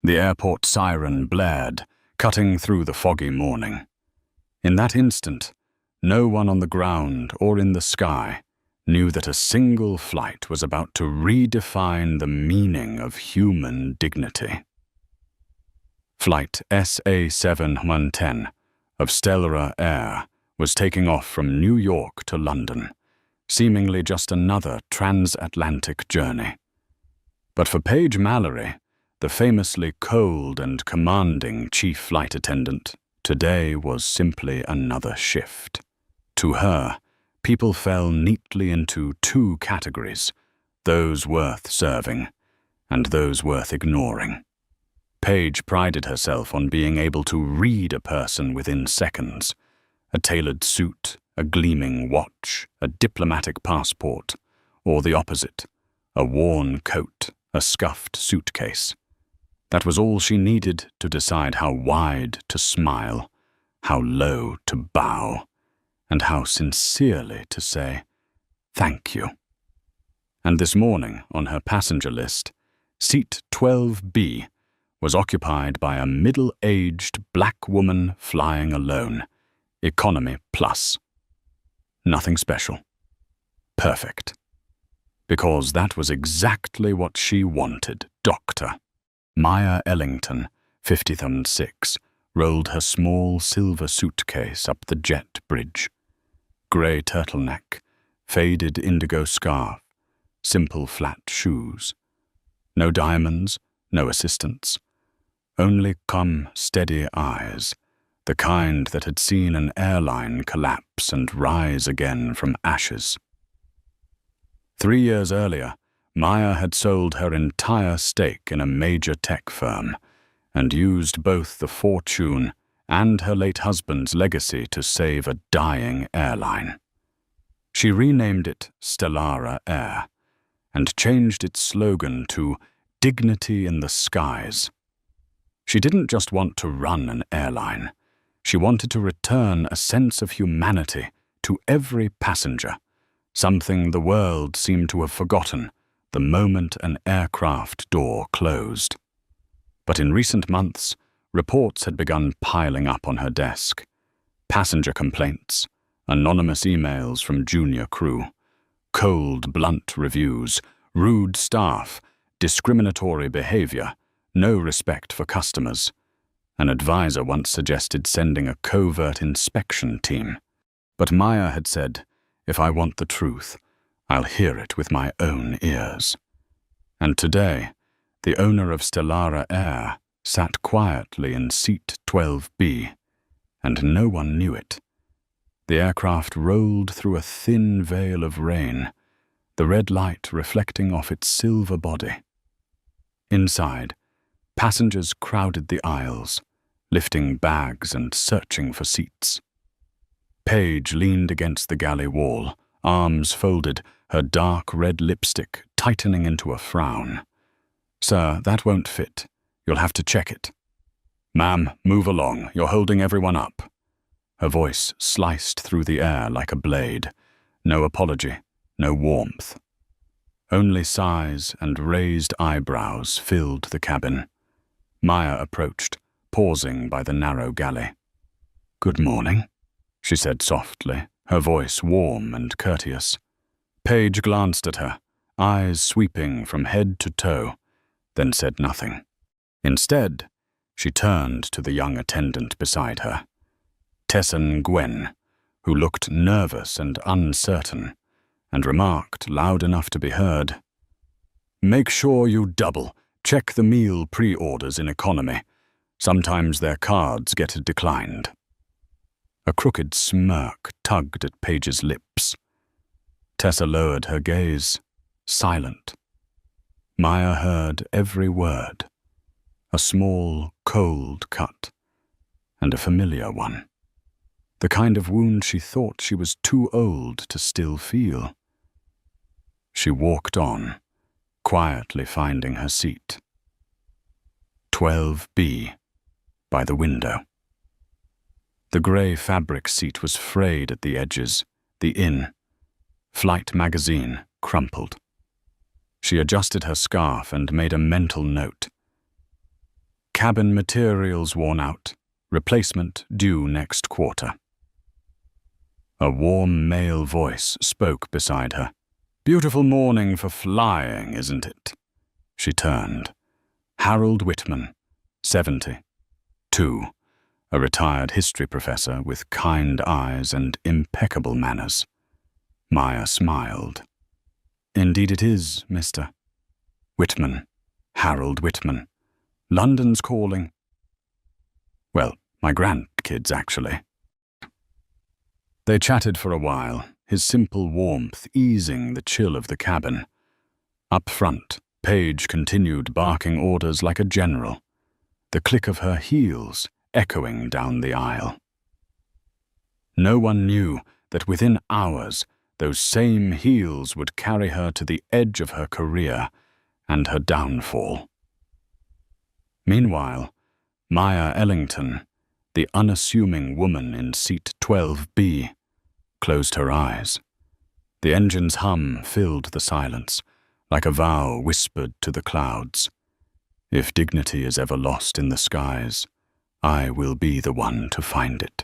The airport siren blared, cutting through the foggy morning. In that instant, no one on the ground or in the sky knew that a single flight was about to redefine the meaning of human dignity. Flight SA-7110 of Stellar Air was taking off from New York to London, seemingly just another transatlantic journey. But for Paige Mallory, the famously cold and commanding chief flight attendant, today was simply another shift. To her, people fell neatly into two categories, those worth serving and those worth ignoring. Paige prided herself on being able to read a person within seconds. A tailored suit, a gleaming watch, a diplomatic passport, or the opposite, a worn coat, a scuffed suitcase. That was all she needed to decide how wide to smile, how low to bow, and how sincerely to say, "Thank you." And this morning, on her passenger list, seat 12B was occupied by a middle-aged black woman flying alone, Economy Plus. Nothing special. Perfect. Because that was exactly what she wanted, Doctor. Maya Ellington, 50th&6, rolled her small silver suitcase up the jet bridge. Grey turtleneck, faded indigo scarf, simple flat shoes. No diamonds, no assistants. Only calm, steady eyes, the kind that had seen an airline collapse and rise again from ashes. 3 years earlier, Maya had sold her entire stake in a major tech firm and used both the fortune and her late husband's legacy to save a dying airline. She renamed it Stellar Air and changed its slogan to Dignity in the Skies. She didn't just want to run an airline. She wanted to return a sense of humanity to every passenger, something the world seemed to have forgotten the moment an aircraft door closed. But in recent months, reports had begun piling up on her desk. Passenger complaints, anonymous emails from junior crew, cold, blunt reviews, rude staff, discriminatory behavior, no respect for customers. An advisor once suggested sending a covert inspection team. But Maya had said, "If I want the truth, I'll hear it with my own ears." And today, the owner of Stellar Air sat quietly in seat 12B, and no one knew it. The aircraft rolled through a thin veil of rain, the red light reflecting off its silver body. Inside, passengers crowded the aisles, lifting bags and searching for seats. Paige leaned against the galley wall, arms folded, her dark red lipstick tightening into a frown. "Sir, that won't fit. You'll have to check it." "Ma'am, move along. You're holding everyone up." Her voice sliced through the air like a blade. No apology, no warmth. Only sighs and raised eyebrows filled the cabin. Maya approached, pausing by the narrow galley. "Good morning," she said softly, her voice warm and courteous. Paige glanced at her, eyes sweeping from head to toe, then said nothing. Instead, she turned to the young attendant beside her, Tessan Gwen, who looked nervous and uncertain, and remarked loud enough to be heard, "Make sure you double. Check the meal pre-orders in economy. Sometimes their cards get declined." A crooked smirk tugged at Paige's lips. Tessa lowered her gaze, silent. Maya heard every word, a small, cold cut, and a familiar one. The kind of wound she thought she was too old to still feel. She walked on, quietly finding her seat. 12B, by the window. The grey fabric seat was frayed at the edges, the "in" flight magazine crumpled. She adjusted her scarf and made a mental note. Cabin materials worn out. Replacement due next quarter. A warm male voice spoke beside her. Beautiful morning for flying, isn't it? She turned. Harold Whitman, 70. 2. A retired history professor with kind eyes and impeccable manners. Maya smiled. Indeed it is, Mr. Whitman. Harold Whitman. London's calling. Well, my grandkids, actually. They chatted for a while, his simple warmth easing the chill of the cabin. Up front, Paige continued barking orders like a general, the click of her heels echoing down the aisle. No one knew that within hours those same heels would carry her to the edge of her career and her downfall. Meanwhile, Maya Ellington, the unassuming woman in seat 12B, closed her eyes. The engine's hum filled the silence, like a vow whispered to the clouds. If dignity is ever lost in the skies, I will be the one to find it.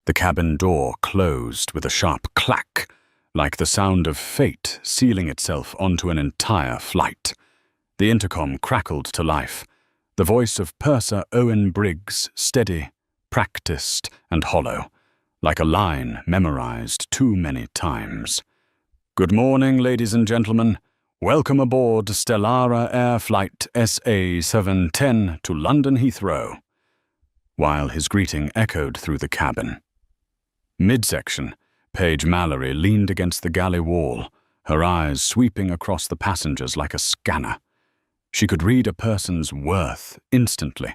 The cabin door closed with a sharp clack, like the sound of fate sealing itself onto an entire flight. The intercom crackled to life, the voice of Purser Owen Briggs, steady, practiced, and hollow, like a line memorized too many times. Good morning, ladies and gentlemen. Welcome aboard Stellara Air Flight SA-710 to London Heathrow. While his greeting echoed through the cabin. Midsection, Paige Mallory leaned against the galley wall, her eyes sweeping across the passengers like a scanner. She could read a person's worth instantly.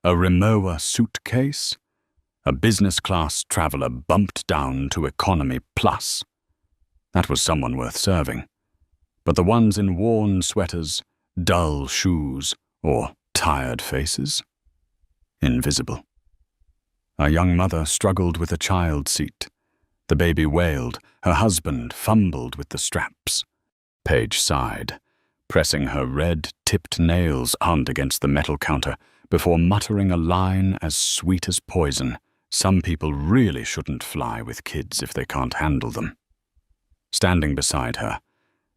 A Rimowa suitcase? A business-class traveler bumped down to economy plus. That was someone worth serving. But the ones in worn sweaters, dull shoes, or tired faces? Invisible. A young mother struggled with a child seat. The baby wailed, her husband fumbled with the straps. Paige sighed, pressing her red-tipped nails hard against the metal counter before muttering a line as sweet as poison. Some people really shouldn't fly with kids if they can't handle them. Standing beside her,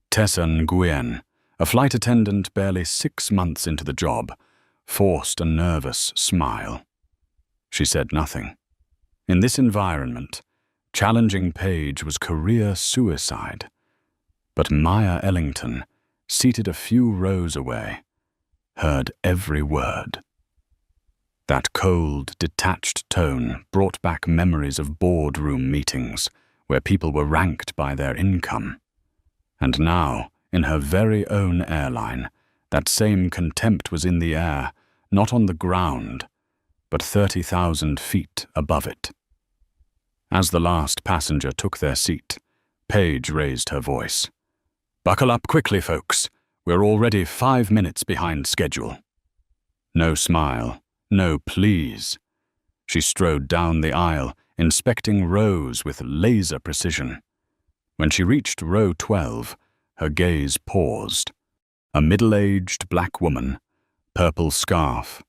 Tessa Nguyen, a flight attendant barely 6 months into the job, forced a nervous smile. She said nothing. In this environment, challenging Paige was career suicide. But Maya Ellington, seated a few rows away, heard every word. That cold, detached tone brought back memories of boardroom meetings where people were ranked by their income. And now, in her very own airline, that same contempt was in the air, not on the ground, but 30,000 feet above it. As the last passenger took their seat, Paige raised her voice. Buckle up quickly, folks. We're already 5 minutes behind schedule. No smile, no please. She strode down the aisle, inspecting rows with laser precision. When she reached row 12, her gaze paused. A middle-aged black woman, purple scarf,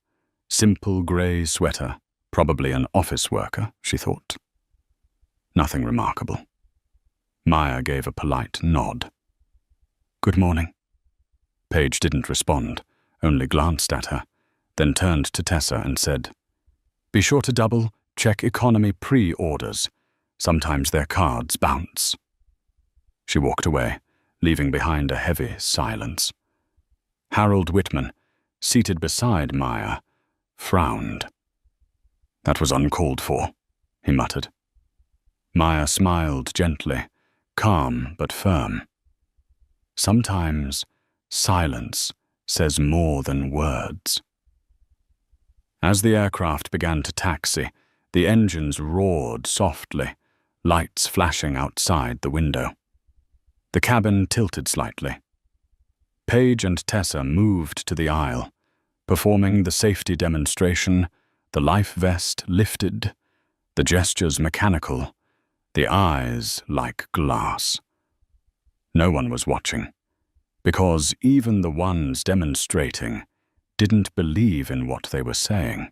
simple grey sweater, probably an office worker, she thought. Nothing remarkable. Maya gave a polite nod. Good morning. Paige didn't respond, only glanced at her, then turned to Tessa and said, Be sure to double-check economy pre-orders. Sometimes their cards bounce. She walked away, leaving behind a heavy silence. Harold Whitman, seated beside Maya, frowned. That was uncalled for, he muttered. Maya smiled gently, calm but firm. Sometimes silence says more than words. As the aircraft began to taxi, the engines roared softly, lights flashing outside the window. The cabin tilted slightly. Paige and Tessa moved to the aisle, performing the safety demonstration, the life vest lifted, the gestures mechanical, the eyes like glass. No one was watching, because even the ones demonstrating didn't believe in what they were saying.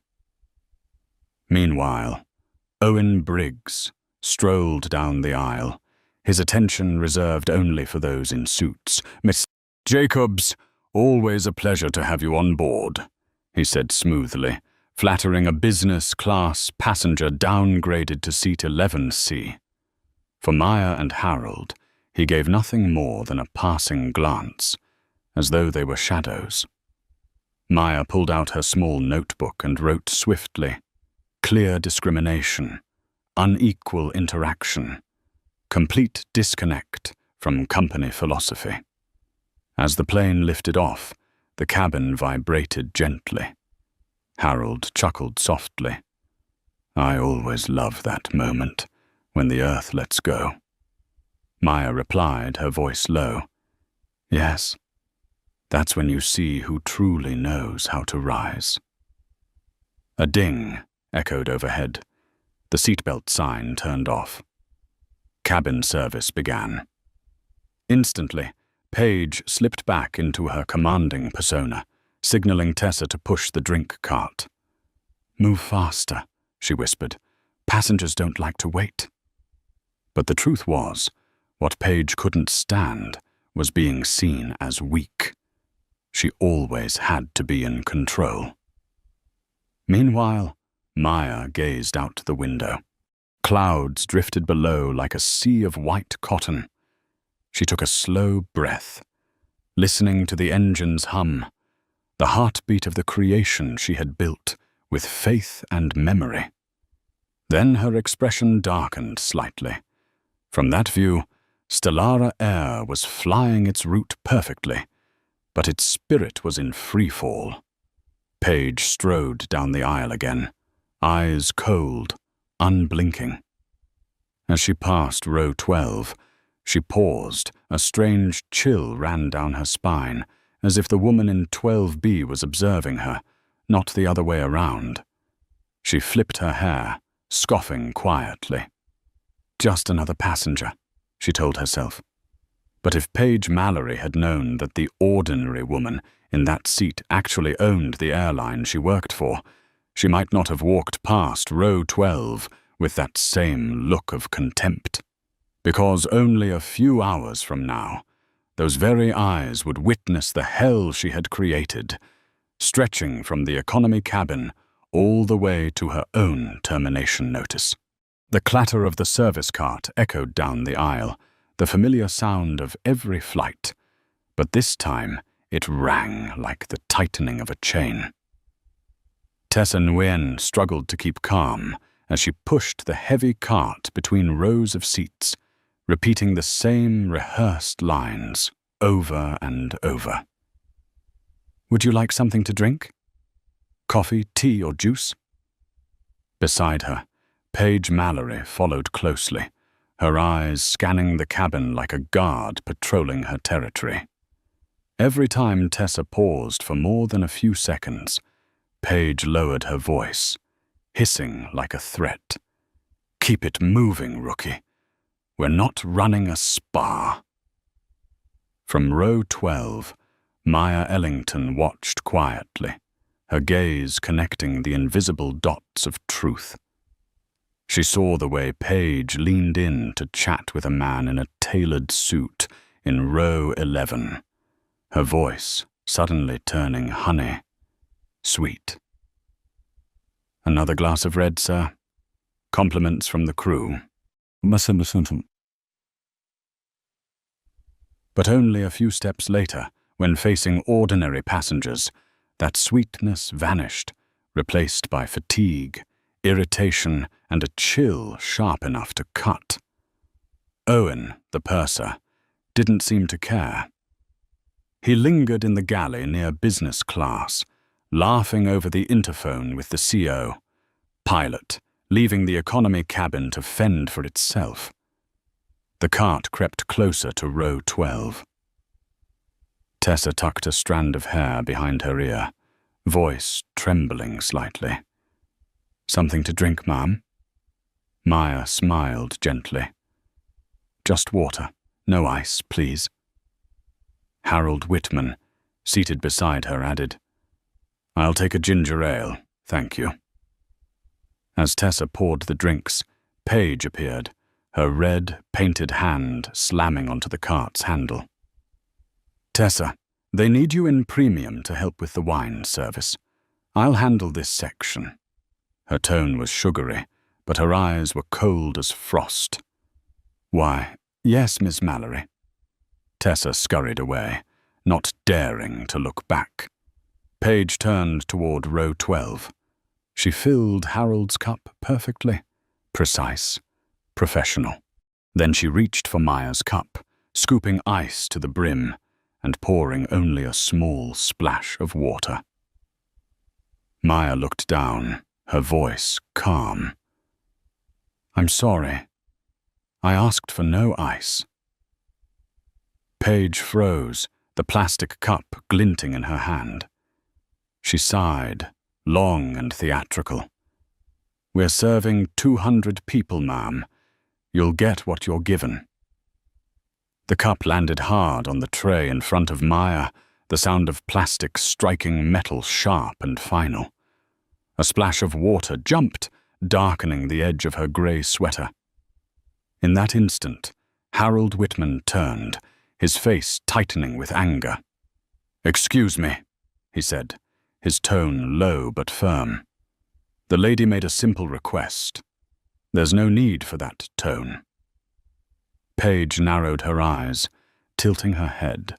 Meanwhile, Owen Briggs strolled down the aisle, his attention reserved only for those in suits. "Miss Jacobs, always a pleasure to have you on board," he said smoothly, flattering a business-class passenger downgraded to seat 11C. For Maya and Harold, he gave nothing more than a passing glance, as though they were shadows. Maya pulled out her small notebook and wrote swiftly, "Clear discrimination, unequal interaction, complete disconnect from company philosophy." As the plane lifted off, the cabin vibrated gently. Harold chuckled softly. "I always love that moment, when the earth lets go." Maya replied, her voice low, "Yes, that's when you see who truly knows how to rise." A ding echoed overhead. The seatbelt sign turned off. Cabin service began. Instantly, Paige slipped back into her commanding persona, signaling Tessa to push the drink cart. "Move faster," she whispered. "Passengers don't like to wait." But the truth was, what Paige couldn't stand was being seen as weak. She always had to be in control. Meanwhile, Maya gazed out the window. Clouds drifted below like a sea of white cotton. She took a slow breath, listening to the engine's hum, the heartbeat of the creation she had built with faith and memory. Then her expression darkened slightly. From that view, Stellara Air was flying its route perfectly, but its spirit was in free fall. Paige strode down the aisle again, eyes cold, unblinking. As she passed row 12, she paused. A strange chill ran down her spine, as if the woman in 12B was observing her, not the other way around. She flipped her hair, scoffing quietly. "Just another passenger," she told herself. But if Paige Mallory had known that the ordinary woman in that seat actually owned the airline she worked for, she might not have walked past row 12 with that same look of contempt. Because only a few hours from now, those very eyes would witness the hell she had created, stretching from the economy cabin all the way to her own termination notice. The clatter of the service cart echoed down the aisle, the familiar sound of every flight, but this time it rang like the tightening of a chain. Tessa Nguyen struggled to keep calm as she pushed the heavy cart between rows of seats, repeating the same rehearsed lines over and over. "Would you like something to drink? Coffee, tea, or juice?" Beside her, Paige Mallory followed closely, her eyes scanning the cabin like a guard patrolling her territory. Every time Tessa paused for more than a few seconds, Paige lowered her voice, hissing like a threat. "Keep it moving, rookie. We're not running a spa." From row 12, Maya Ellington watched quietly, her gaze connecting the invisible dots of truth. She saw the way Paige leaned in to chat with a man in a tailored suit in row 11, her voice suddenly turning honey, sweet. "Another glass of red, sir? Compliments from the crew." But only a few steps later, when facing ordinary passengers, that sweetness vanished, replaced by fatigue, irritation, and a chill sharp enough to cut. Owen, the purser, didn't seem to care. He lingered in the galley near business class, laughing over the interphone with the CO, pilot, leaving the economy cabin to fend for itself. The cart crept closer to row 12. Tessa tucked a strand of hair behind her ear, voice trembling slightly. "Something to drink, ma'am?" Maya smiled gently. "Just water, no ice, please." Harold Whitman, seated beside her, added, I'll take a ginger ale, thank you. As Tessa poured the drinks, Paige appeared, her red, painted hand slamming onto the cart's handle. Tessa, they need you in premium to help with the wine service. I'll handle this section. Her tone was sugary, but her eyes were cold as frost. Why, yes, Miss Mallory. Tessa scurried away, not daring to look back. Paige turned toward row 12. She filled Harold's cup perfectly, precise, professional. Then she reached for Maya's cup, scooping ice to the brim and pouring only a small splash of water. Maya looked down, her voice calm. I'm sorry. I asked for no ice. Paige froze, the plastic cup glinting in her hand. She sighed, long and theatrical. We're serving 200 people, ma'am. You'll get what you're given. The cup landed hard on the tray in front of Maya, the sound of plastic striking metal sharp and final. A splash of water jumped, darkening the edge of her grey sweater. In that instant, Harold Whitman turned, his face tightening with anger. "Excuse me," he said, his tone low but firm. "The lady made a simple request. There's no need for that tone." Paige narrowed her eyes, tilting her head,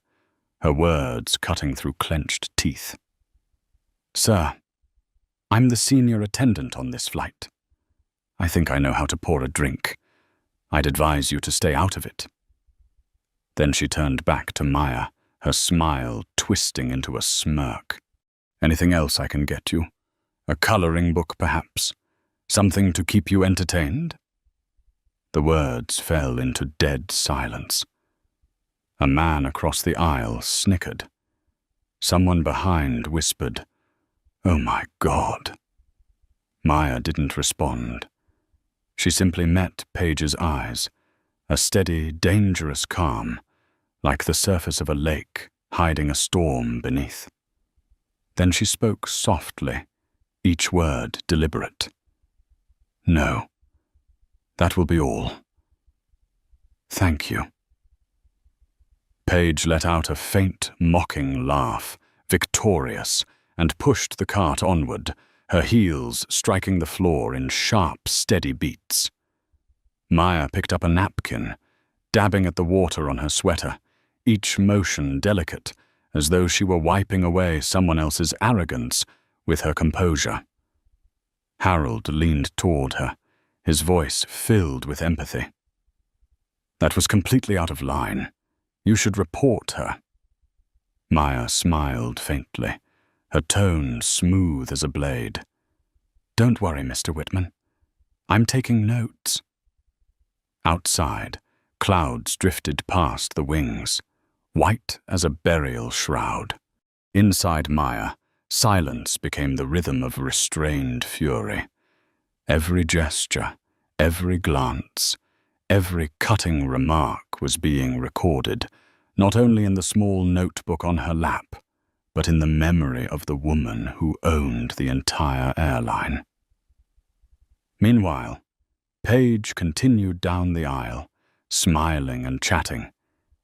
her words cutting through clenched teeth. "Sir, I'm the senior attendant on this flight. I think I know how to pour a drink. I'd advise you to stay out of it." Then she turned back to Maya, her smile twisting into a smirk. "Anything else I can get you? A coloring book, perhaps? Something to keep you entertained?" The words fell into dead silence. A man across the aisle snickered. Someone behind whispered, "Oh my God." Maya didn't respond. She simply met Paige's eyes, a steady, dangerous calm, like the surface of a lake hiding a storm beneath. Then she spoke softly, each word deliberate. "No, that will be all. Thank you." Paige let out a faint, mocking laugh, victorious, and pushed the cart onward, her heels striking the floor in sharp, steady beats. Maya picked up a napkin, dabbing at the water on her sweater, each motion delicate, as though she were wiping away someone else's arrogance with her composure. Harold leaned toward her, his voice filled with empathy. "That was completely out of line. You should report her." Maya smiled faintly, her tone smooth as a blade. "Don't worry, Mr. Whitman. I'm taking notes." Outside, clouds drifted past the wings, white as a burial shroud. Inside Maya, silence became the rhythm of restrained fury. Every gesture, every glance, every cutting remark was being recorded, not only in the small notebook on her lap, but in the memory of the woman who owned the entire airline. Meanwhile, Paige continued down the aisle, smiling and chatting,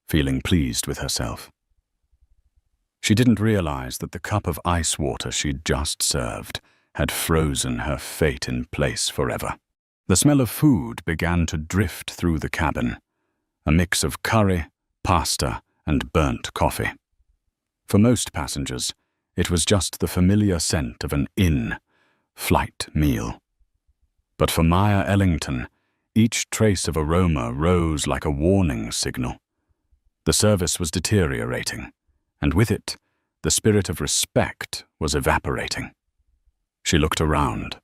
feeling pleased with herself. She didn't realize that the cup of ice water she'd just served had frozen her fate in place forever. The smell of food began to drift through the cabin, a mix of curry, pasta, and burnt coffee. For most passengers, it was just the familiar scent of an in-flight meal. But for Maya Ellington, each trace of aroma rose like a warning signal. The service was deteriorating, and with it, the spirit of respect was evaporating. She looked around.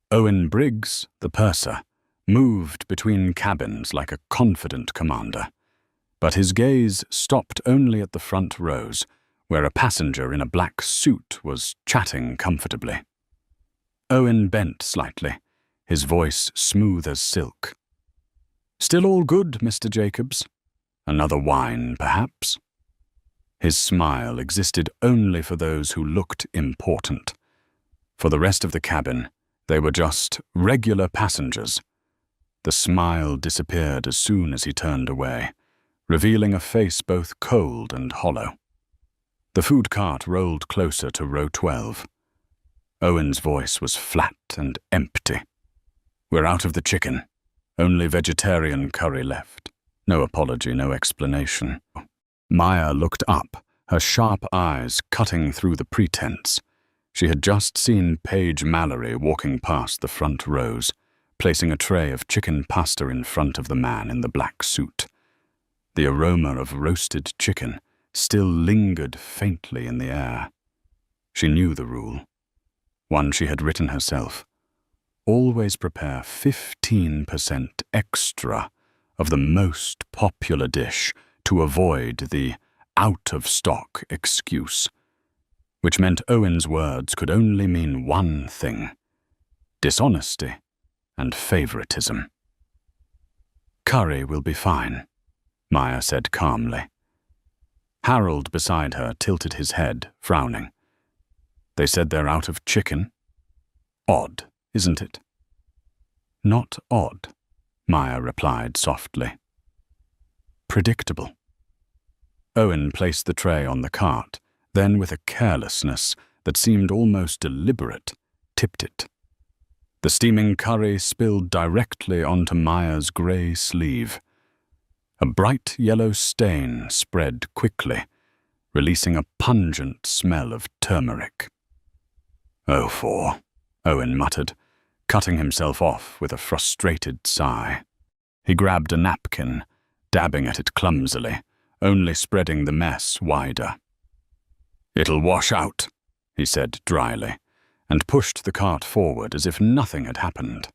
Owen Briggs, the purser, moved between cabins like a confident commander, but his gaze stopped only at the front rows, where a passenger in a black suit was chatting comfortably. Owen bent slightly, his voice smooth as silk. "Still all good, Mr. Jacobs? Another wine, perhaps?" His smile existed only for those who looked important. For the rest of the cabin, they were just regular passengers. The smile disappeared as soon as he turned away, revealing a face both cold and hollow. The food cart rolled closer to row 12. Owen's voice was flat and empty. "We're out of the chicken. Only vegetarian curry left." No apology, no explanation. Maya looked up, her sharp eyes cutting through the pretense. She had just seen Paige Mallory walking past the front rows, placing a tray of chicken pasta in front of the man in the black suit. The aroma of roasted chicken still lingered faintly in the air. She knew the rule, one she had written herself. Always prepare 15% extra of the most popular dish to avoid the out-of-stock excuse, which meant Owen's words could only mean one thing: dishonesty and favoritism. "Curry will be fine," Maya said calmly. Harold beside her tilted his head, frowning. "They said they're out of chicken? Odd, isn't it?" "Not odd," Maya replied softly. "Predictable." Owen placed the tray on the cart, then with a carelessness that seemed almost deliberate, tipped it. The steaming curry spilled directly onto Maya's grey sleeve. A bright yellow stain spread quickly, releasing a pungent smell of turmeric. "Oh, for," Owen muttered, cutting himself off with a frustrated sigh. He grabbed a napkin, dabbing at it clumsily, only spreading the mess wider. "It'll wash out," he said dryly, and pushed the cart forward as if nothing had happened.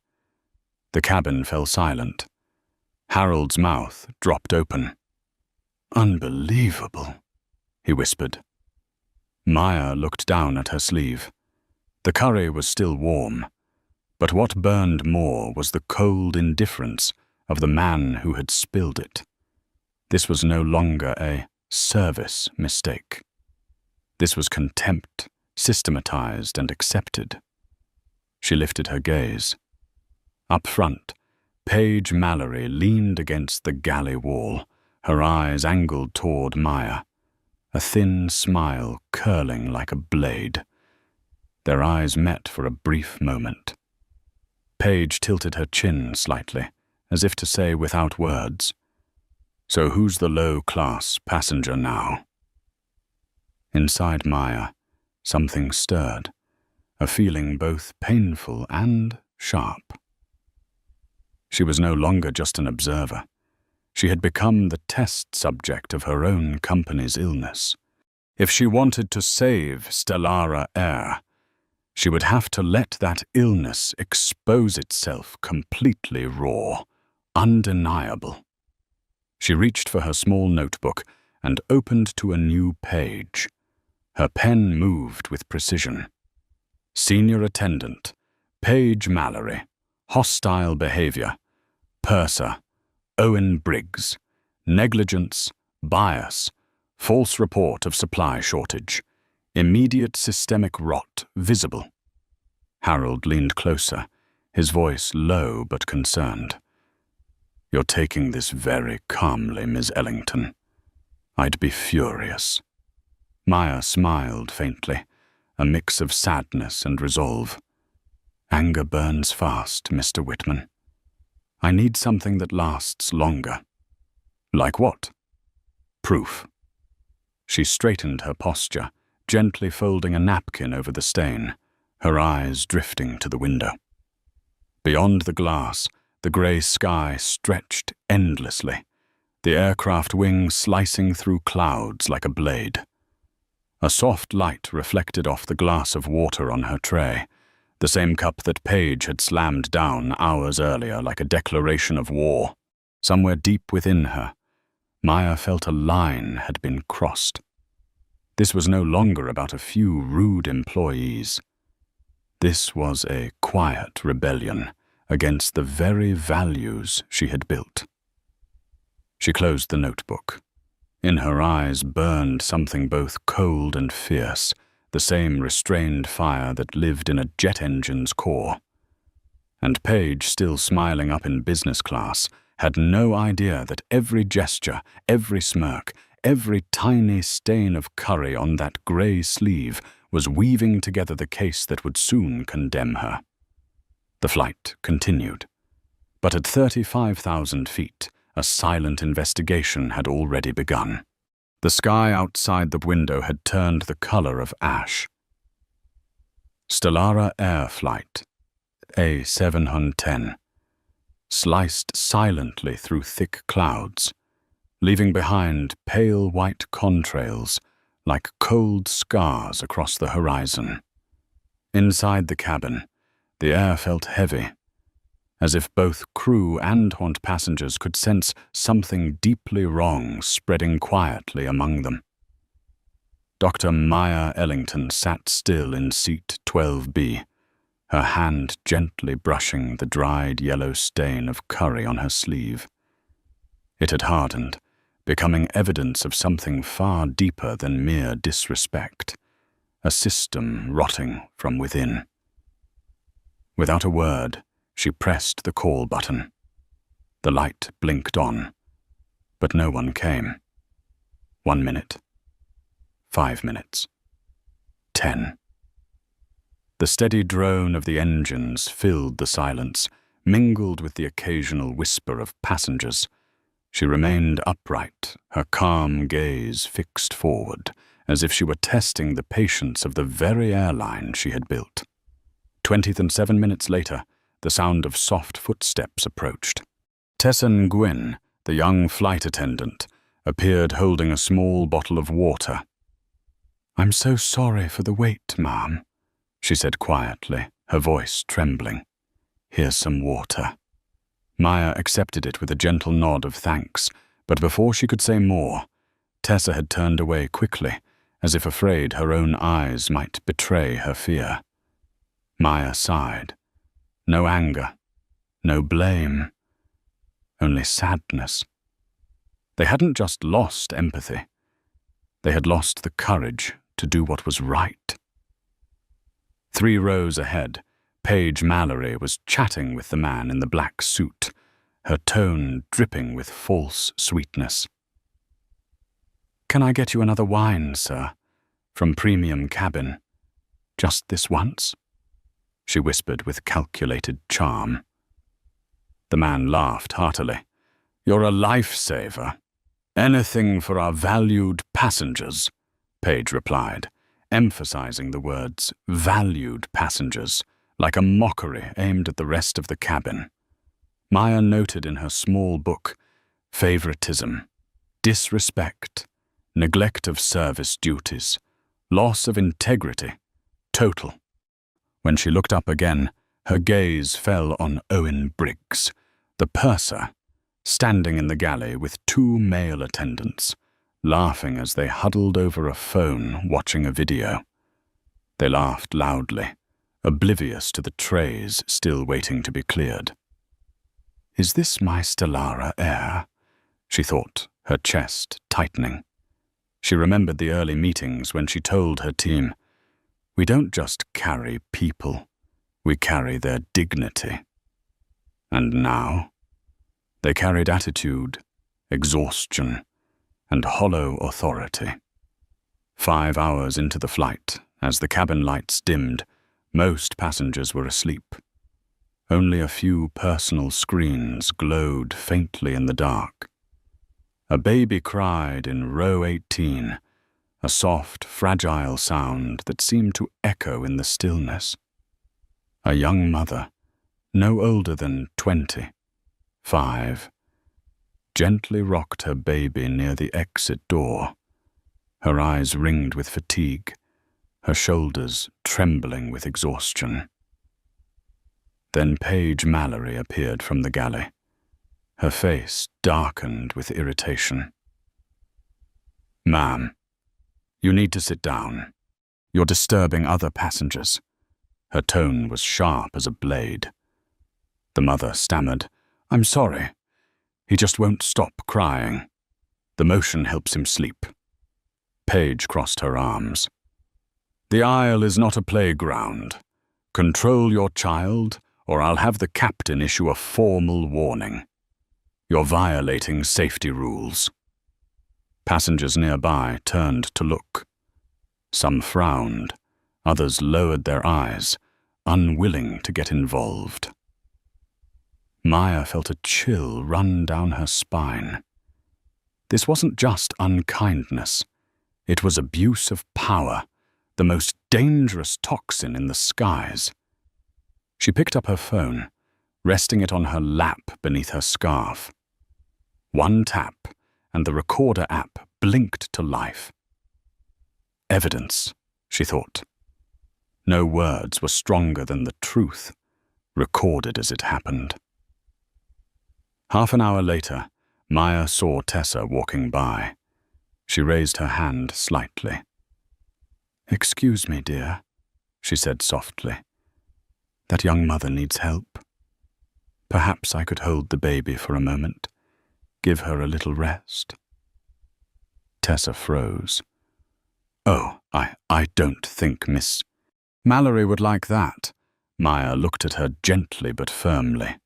The cabin fell silent. Harold's mouth dropped open. "Unbelievable," he whispered. Maya looked down at her sleeve. The curry was still warm, but what burned more was the cold indifference of the man who had spilled it. This was no longer a service mistake. This was contempt, systematized and accepted. She lifted her gaze. Up front, Paige Mallory leaned against the galley wall, her eyes angled toward Maya, a thin smile curling like a blade. Their eyes met for a brief moment. Paige tilted her chin slightly, as if to say without words, "So who's the low-class passenger now?" Inside Maya, something stirred, a feeling both painful and sharp. She was no longer just an observer. She had become the test subject of her own company's illness. If she wanted to save Stellara Air, she would have to let that illness expose itself completely raw, undeniable. She reached for her small notebook and opened to a new page. Her pen moved with precision. Senior Attendant, Paige Mallory, hostile behavior, purser, Owen Briggs, negligence, bias, false report of supply shortage, immediate systemic rot visible. Harold leaned closer, his voice low but concerned. "You're taking this very calmly, Miss Ellington. I'd be furious." Maya smiled faintly, a mix of sadness and resolve. "Anger burns fast, Mr. Whitman. I need something that lasts longer." "Like what?" "Proof." She straightened her posture, gently folding a napkin over the stain, her eyes drifting to the window. Beyond the glass, the grey sky stretched endlessly, the aircraft wings slicing through clouds like a blade. A soft light reflected off the glass of water on her tray, the same cup that Paige had slammed down hours earlier like a declaration of war. Somewhere deep within her, Maya felt a line had been crossed. This was no longer about a few rude employees. This was a quiet rebellion against the very values she had built. She closed the notebook. In her eyes burned something both cold and fierce, the same restrained fire that lived in a jet engine's core. And Paige, still smiling up in business class, had no idea that every gesture, every smirk, every tiny stain of curry on that grey sleeve was weaving together the case that would soon condemn her. The flight continued. But at 35,000 feet, a silent investigation had already begun. The sky outside the window had turned the color of ash. Stellara Air Flight, A710, sliced silently through thick clouds, leaving behind pale white contrails like cold scars across the horizon. Inside the cabin, the air felt heavy, as if both crew and passengers could sense something deeply wrong spreading quietly among them. Dr. Maya Ellington sat still in seat 12B, her hand gently brushing the dried yellow stain of curry on her sleeve. It had hardened, becoming evidence of something far deeper than mere disrespect, a system rotting from within. Without a word, she pressed the call button. The light blinked on, but no one came. 1 minute. 5 minutes. 10. The steady drone of the engines filled the silence, mingled with the occasional whisper of passengers. She remained upright, her calm gaze fixed forward, as if she were testing the patience of the very airline she had built. 27 minutes later, the sound of soft footsteps approached. Tessa Nguyen, the young flight attendant, appeared holding a small bottle of water. "I'm so sorry for the wait, ma'am," she said quietly, her voice trembling. "Here's some water." Maya accepted it with a gentle nod of thanks, but before she could say more, Tessa had turned away quickly, as if afraid her own eyes might betray her fear. Maya sighed. No anger, no blame, only sadness. They hadn't just lost empathy. They had lost the courage to do what was right. 3 rows ahead, Paige Mallory was chatting with the man in the black suit, her tone dripping with false sweetness. "Can I get you another wine, sir? From premium cabin. Just this once?" she whispered with calculated charm. The man laughed heartily. "You're a lifesaver. Anything for our valued passengers," Paige replied, emphasizing the words valued passengers, like a mockery aimed at the rest of the cabin. Maya noted in her small book, favoritism, disrespect, neglect of service duties, loss of integrity, total. When she looked up again, her gaze fell on Owen Briggs, the purser, standing in the galley with 2 male attendants, laughing as they huddled over a phone watching a video. They laughed loudly, oblivious to the trays still waiting to be cleared. "Is this my Stellara Air?" she thought, her chest tightening. She remembered the early meetings when she told her team, "We don't just carry people, we carry their dignity." And now, they carried attitude, exhaustion, and hollow authority. 5 hours into the flight, as the cabin lights dimmed, most passengers were asleep. Only a few personal screens glowed faintly in the dark. A baby cried in row 18, a soft, fragile sound that seemed to echo in the stillness. A young mother, no older than 25, gently rocked her baby near the exit door, her eyes ringed with fatigue, her shoulders trembling with exhaustion. Then Paige Mallory appeared from the galley, her face darkened with irritation. "Ma'am, you need to sit down. You're disturbing other passengers." Her tone was sharp as a blade. The mother stammered, "I'm sorry. He just won't stop crying." The motion helps him sleep. Paige crossed her arms. The Isle is not a playground. Control your child, or I'll have the captain issue a formal warning. You're violating safety rules. Passengers nearby turned to look. Some frowned, others lowered their eyes, unwilling to get involved. Maya felt a chill run down her spine. This wasn't just unkindness. It was abuse of power, the most dangerous toxin in the skies. She picked up her phone, resting it on her lap beneath her scarf. One tap, and the recorder app blinked to life. Evidence, she thought. No words were stronger than the truth, recorded as it happened. Half an hour later, Maya saw Tessa walking by. She raised her hand slightly. "Excuse me, dear," she said softly. "That young mother needs help. Perhaps I could hold the baby for a moment, give her a little rest." Tessa froze. "Oh, I don't think Miss Mallory would like that." Maya looked at her gently but firmly.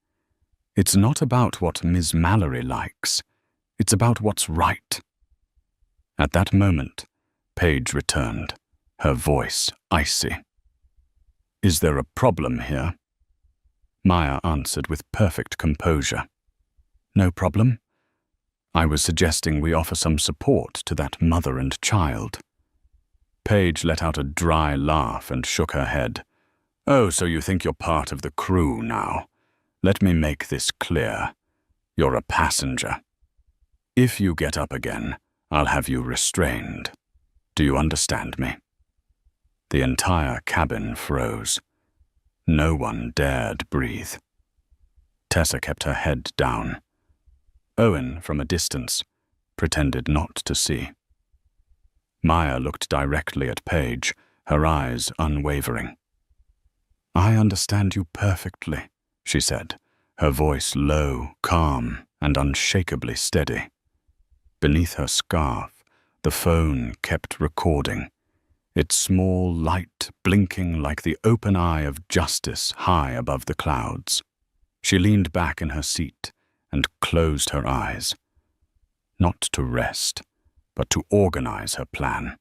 "It's not about what Miss Mallory likes. It's about what's right." At that moment, Paige returned, her voice icy. "Is there a problem here?" Maya answered with perfect composure. "No problem. I was suggesting we offer some support to that mother and child." Paige let out a dry laugh and shook her head. "Oh, so you think you're part of the crew now? Let me make this clear. You're a passenger. If you get up again, I'll have you restrained. Do you understand me?" The entire cabin froze. No one dared breathe. Tessa kept her head down. Owen, from a distance, pretended not to see. Maya looked directly at Paige, her eyes unwavering. "I understand you perfectly," she said, her voice low, calm, and unshakably steady. Beneath her scarf, the phone kept recording, its small light blinking like the open eye of justice high above the clouds. She leaned back in her seat and closed her eyes. Not to rest, but to organize her plan.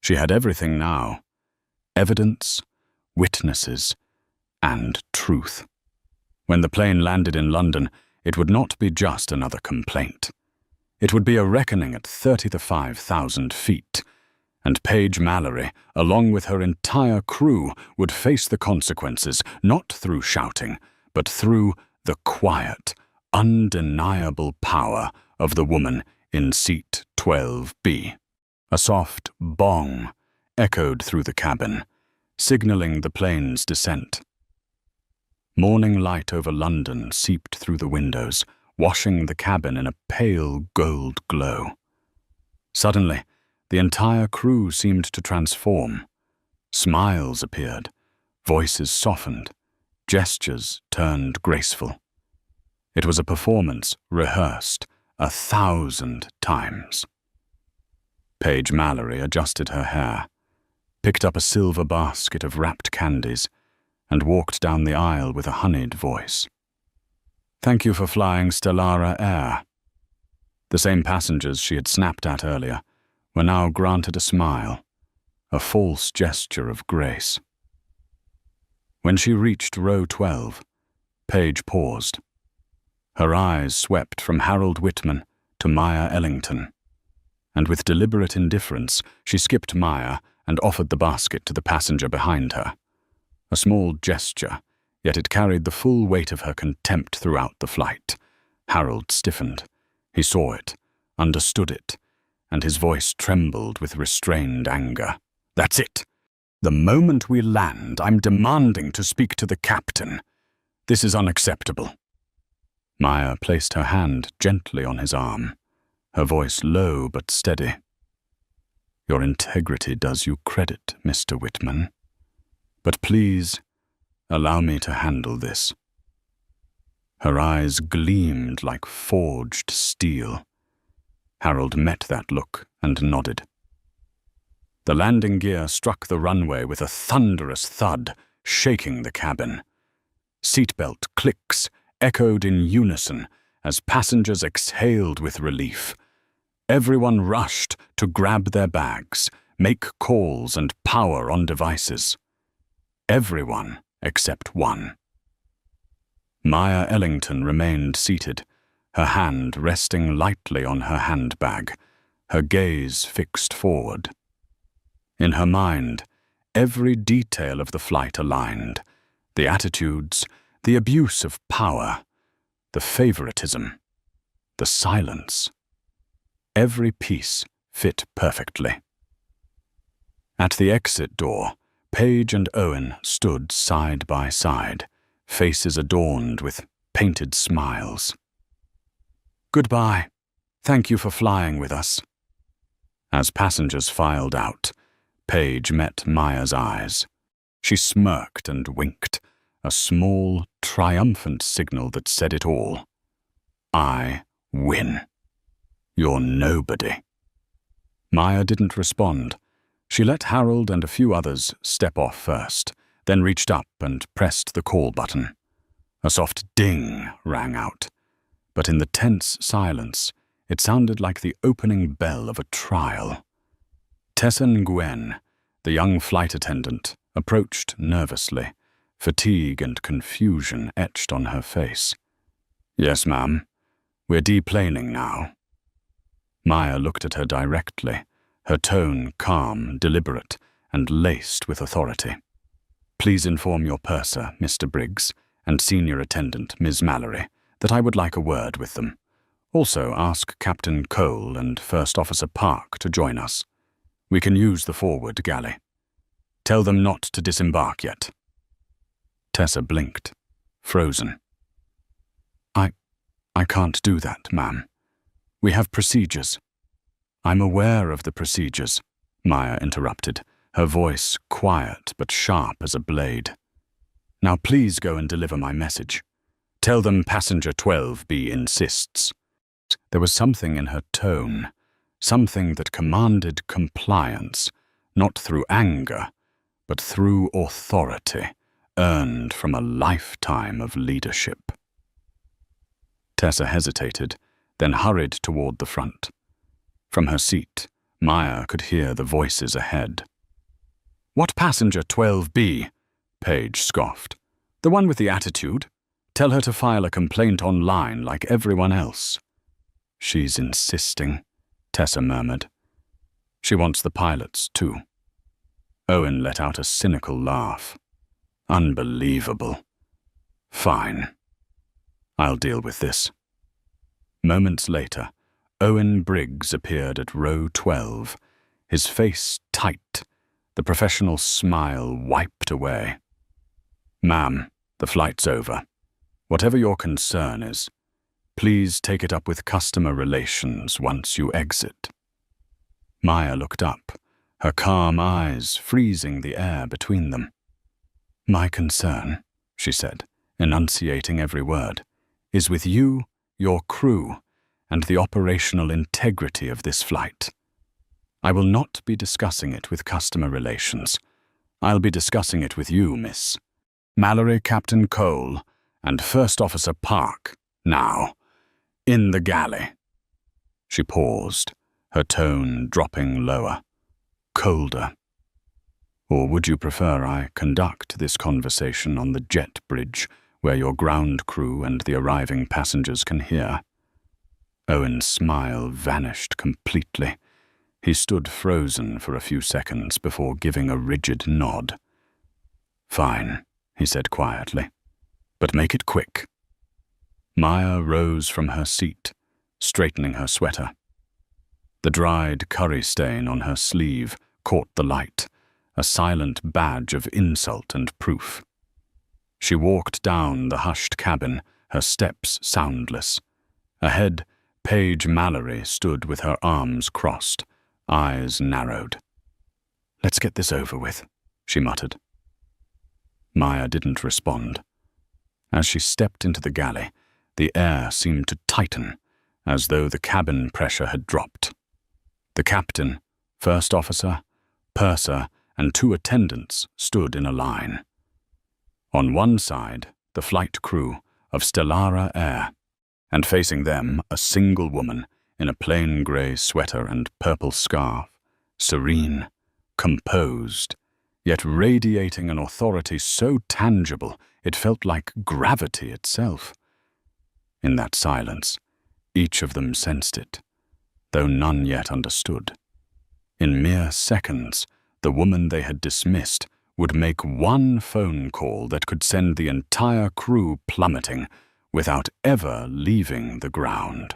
She had everything now: evidence, witnesses, and truth. When the plane landed in London, it would not be just another complaint. It would be a reckoning at 35,000 feet, and Paige Mallory, along with her entire crew, would face the consequences not through shouting, but through the quiet, undeniable power of the woman in seat 12B. A soft bong echoed through the cabin, signaling the plane's descent. Morning light over London seeped through the windows, washing the cabin in a pale gold glow. Suddenly, the entire crew seemed to transform. Smiles appeared, voices softened, gestures turned graceful. It was a performance rehearsed 1,000 times. Paige Mallory adjusted her hair, picked up a silver basket of wrapped candies, and walked down the aisle with a honeyed voice. "Thank you for flying Stellara Air." The same passengers she had snapped at earlier were now granted a smile, a false gesture of grace. When she reached row 12, Paige paused. Her eyes swept from Harold Whitman to Maya Ellington, and with deliberate indifference, she skipped Maya and offered the basket to the passenger behind her. A small gesture, yet it carried the full weight of her contempt throughout the flight. Harold stiffened. He saw it, understood it, and his voice trembled with restrained anger. "That's it. The moment we land, I'm demanding to speak to the captain. This is unacceptable." Maya placed her hand gently on his arm, her voice low but steady. "Your integrity does you credit, Mr. Whitman. But please, allow me to handle this." Her eyes gleamed like forged steel. Harold met that look and nodded. The landing gear struck the runway with a thunderous thud, shaking the cabin. Seatbelt clicks echoed in unison as passengers exhaled with relief. Everyone rushed to grab their bags, make calls, and power on devices. Everyone except one. Maya Ellington remained seated, her hand resting lightly on her handbag, her gaze fixed forward. In her mind, every detail of the flight aligned: the attitudes, the abuse of power, the favoritism, the silence. Every piece fit perfectly. At the exit door, Paige and Owen stood side by side, faces adorned with painted smiles. "Goodbye. Thank you for flying with us." As passengers filed out, Paige met Maya's eyes. She smirked and winked, a small, triumphant signal that said it all. "I win. You're nobody." Maya didn't respond. She let Harold and a few others step off first, then reached up and pressed the call button. A soft ding rang out, but in the tense silence, it sounded like the opening bell of a trial. Tessa Nguyen, the young flight attendant, approached nervously, fatigue and confusion etched on her face. "Yes, ma'am. We're deplaning now." Maya looked at her directly, her tone calm, deliberate, and laced with authority. "Please inform your purser, Mr. Briggs, and senior attendant, Ms. Mallory, that I would like a word with them. Also ask Captain Cole and First Officer Park to join us. We can use the forward galley. Tell them not to disembark yet." Tessa blinked, frozen. I can't do that, ma'am. We have procedures." "I'm aware of the procedures," Maya interrupted, her voice quiet but sharp as a blade. "Now please go and deliver my message. Tell them passenger 12B insists." There was something in her tone, something that commanded compliance, not through anger, but through authority, earned from a lifetime of leadership. Tessa hesitated, then hurried toward the front. From her seat, Maya could hear the voices ahead. "What passenger 12B?" Paige scoffed. "The one with the attitude? Tell her to file a complaint online like everyone else." "She's insisting," Tessa murmured. "She wants the pilots, too." Owen let out a cynical laugh. "Unbelievable. Fine. I'll deal with this." Moments later, Owen Briggs appeared at row 12, his face tight, the professional smile wiped away. "Ma'am, the flight's over. Whatever your concern is, please take it up with customer relations once you exit." Maya looked up, her calm eyes freezing the air between them. "My concern," she said, enunciating every word, "is with you, your crew, and the operational integrity of this flight. I will not be discussing it with customer relations. I'll be discussing it with you, Miss Mallory, Captain Cole, and First Officer Park, now, in the galley." She paused, her tone dropping lower, colder. "Or would you prefer I conduct this conversation on the jet bridge where your ground crew and the arriving passengers can hear?" Owen's smile vanished completely. He stood frozen for a few seconds before giving a rigid nod. "Fine," he said quietly, "but make it quick." Maya rose from her seat, straightening her sweater. The dried curry stain on her sleeve caught the light, a silent badge of insult and proof. She walked down the hushed cabin, her steps soundless. Ahead, Paige Mallory stood with her arms crossed, eyes narrowed. "Let's get this over with," she muttered. Maya didn't respond. As she stepped into the galley, the air seemed to tighten, as though the cabin pressure had dropped. The captain, first officer, purser, and 2 attendants stood in a line. On one side, the flight crew of Stellara Air, and facing them, a single woman in a plain grey sweater and purple scarf, serene, composed, yet radiating an authority so tangible it felt like gravity itself. In that silence, each of them sensed it, though none yet understood. In mere seconds, the woman they had dismissed would make one phone call that could send the entire crew plummeting without ever leaving the ground.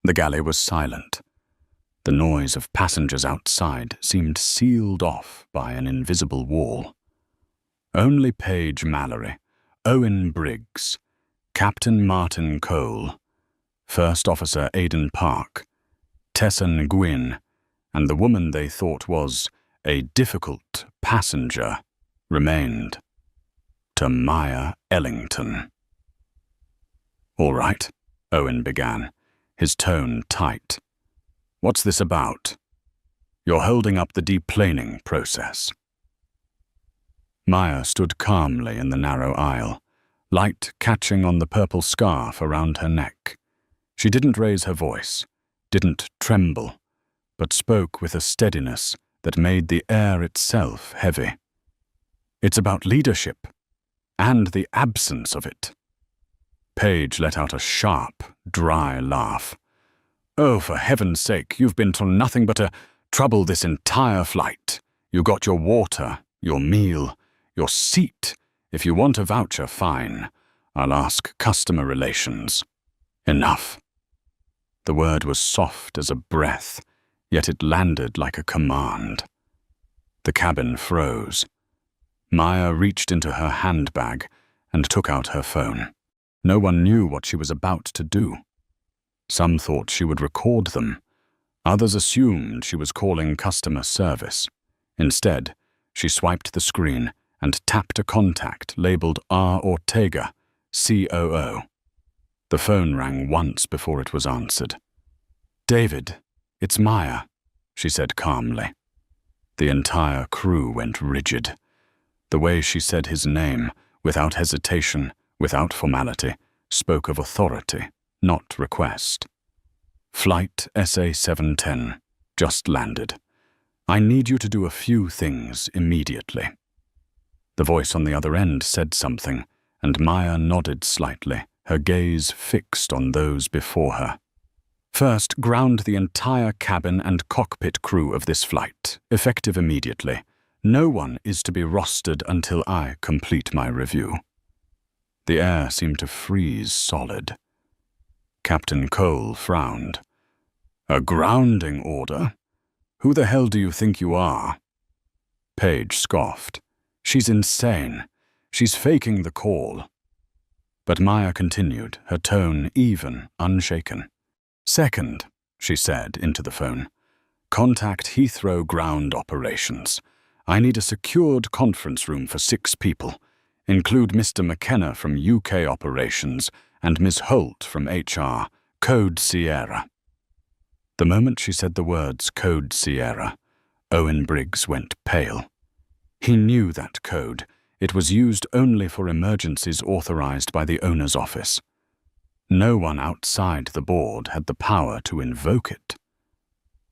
The galley was silent. The noise of passengers outside seemed sealed off by an invisible wall. Only Paige Mallory, Owen Briggs, Captain Martin Cole, First Officer Aidan Park, Tessa Nguyen, and the woman they thought was a difficult passenger remained. Maya Ellington. "All right," Owen began, his tone tight. "What's this about? You're holding up the deplaning process." Maya stood calmly in the narrow aisle, light catching on the purple scarf around her neck. She didn't raise her voice, didn't tremble, but spoke with a steadiness that made the air itself heavy. "It's about leadership, and the absence of it." Paige let out a sharp, dry laugh. "Oh, for heaven's sake, you've been to nothing but trouble this entire flight. You got your water, your meal, your seat. If you want a voucher, fine. I'll ask customer relations." "Enough." The word was soft as a breath, yet it landed like a command. The cabin froze. Maya reached into her handbag and took out her phone. No one knew what she was about to do. Some thought she would record them. Others assumed she was calling customer service. Instead, she swiped the screen and tapped a contact labeled R. Ortega, COO. The phone rang once before it was answered. "David, it's Maya," she said calmly. The entire crew went rigid. The way she said his name, without hesitation, without formality, spoke of authority, not request. "Flight SA-710, just landed. I need you to do a few things immediately." The voice on the other end said something, and Maya nodded slightly, her gaze fixed on those before her. "First, ground the entire cabin and cockpit crew of this flight, effective immediately. No one is to be rostered until I complete my review." The air seemed to freeze solid. Captain Cole frowned. "A grounding order? Who the hell do you think you are?" Paige scoffed. "She's insane. She's faking the call." But Maya continued, her tone even, unshaken. "Second," she said into the phone, "contact Heathrow ground operations. I need a secured conference room for 6 people. Include Mr. McKenna from UK operations and Ms. Holt from HR, Code Sierra." The moment she said the words Code Sierra, Owen Briggs went pale. He knew that code. It was used only for emergencies authorized by the owner's office. No one outside the board had the power to invoke it.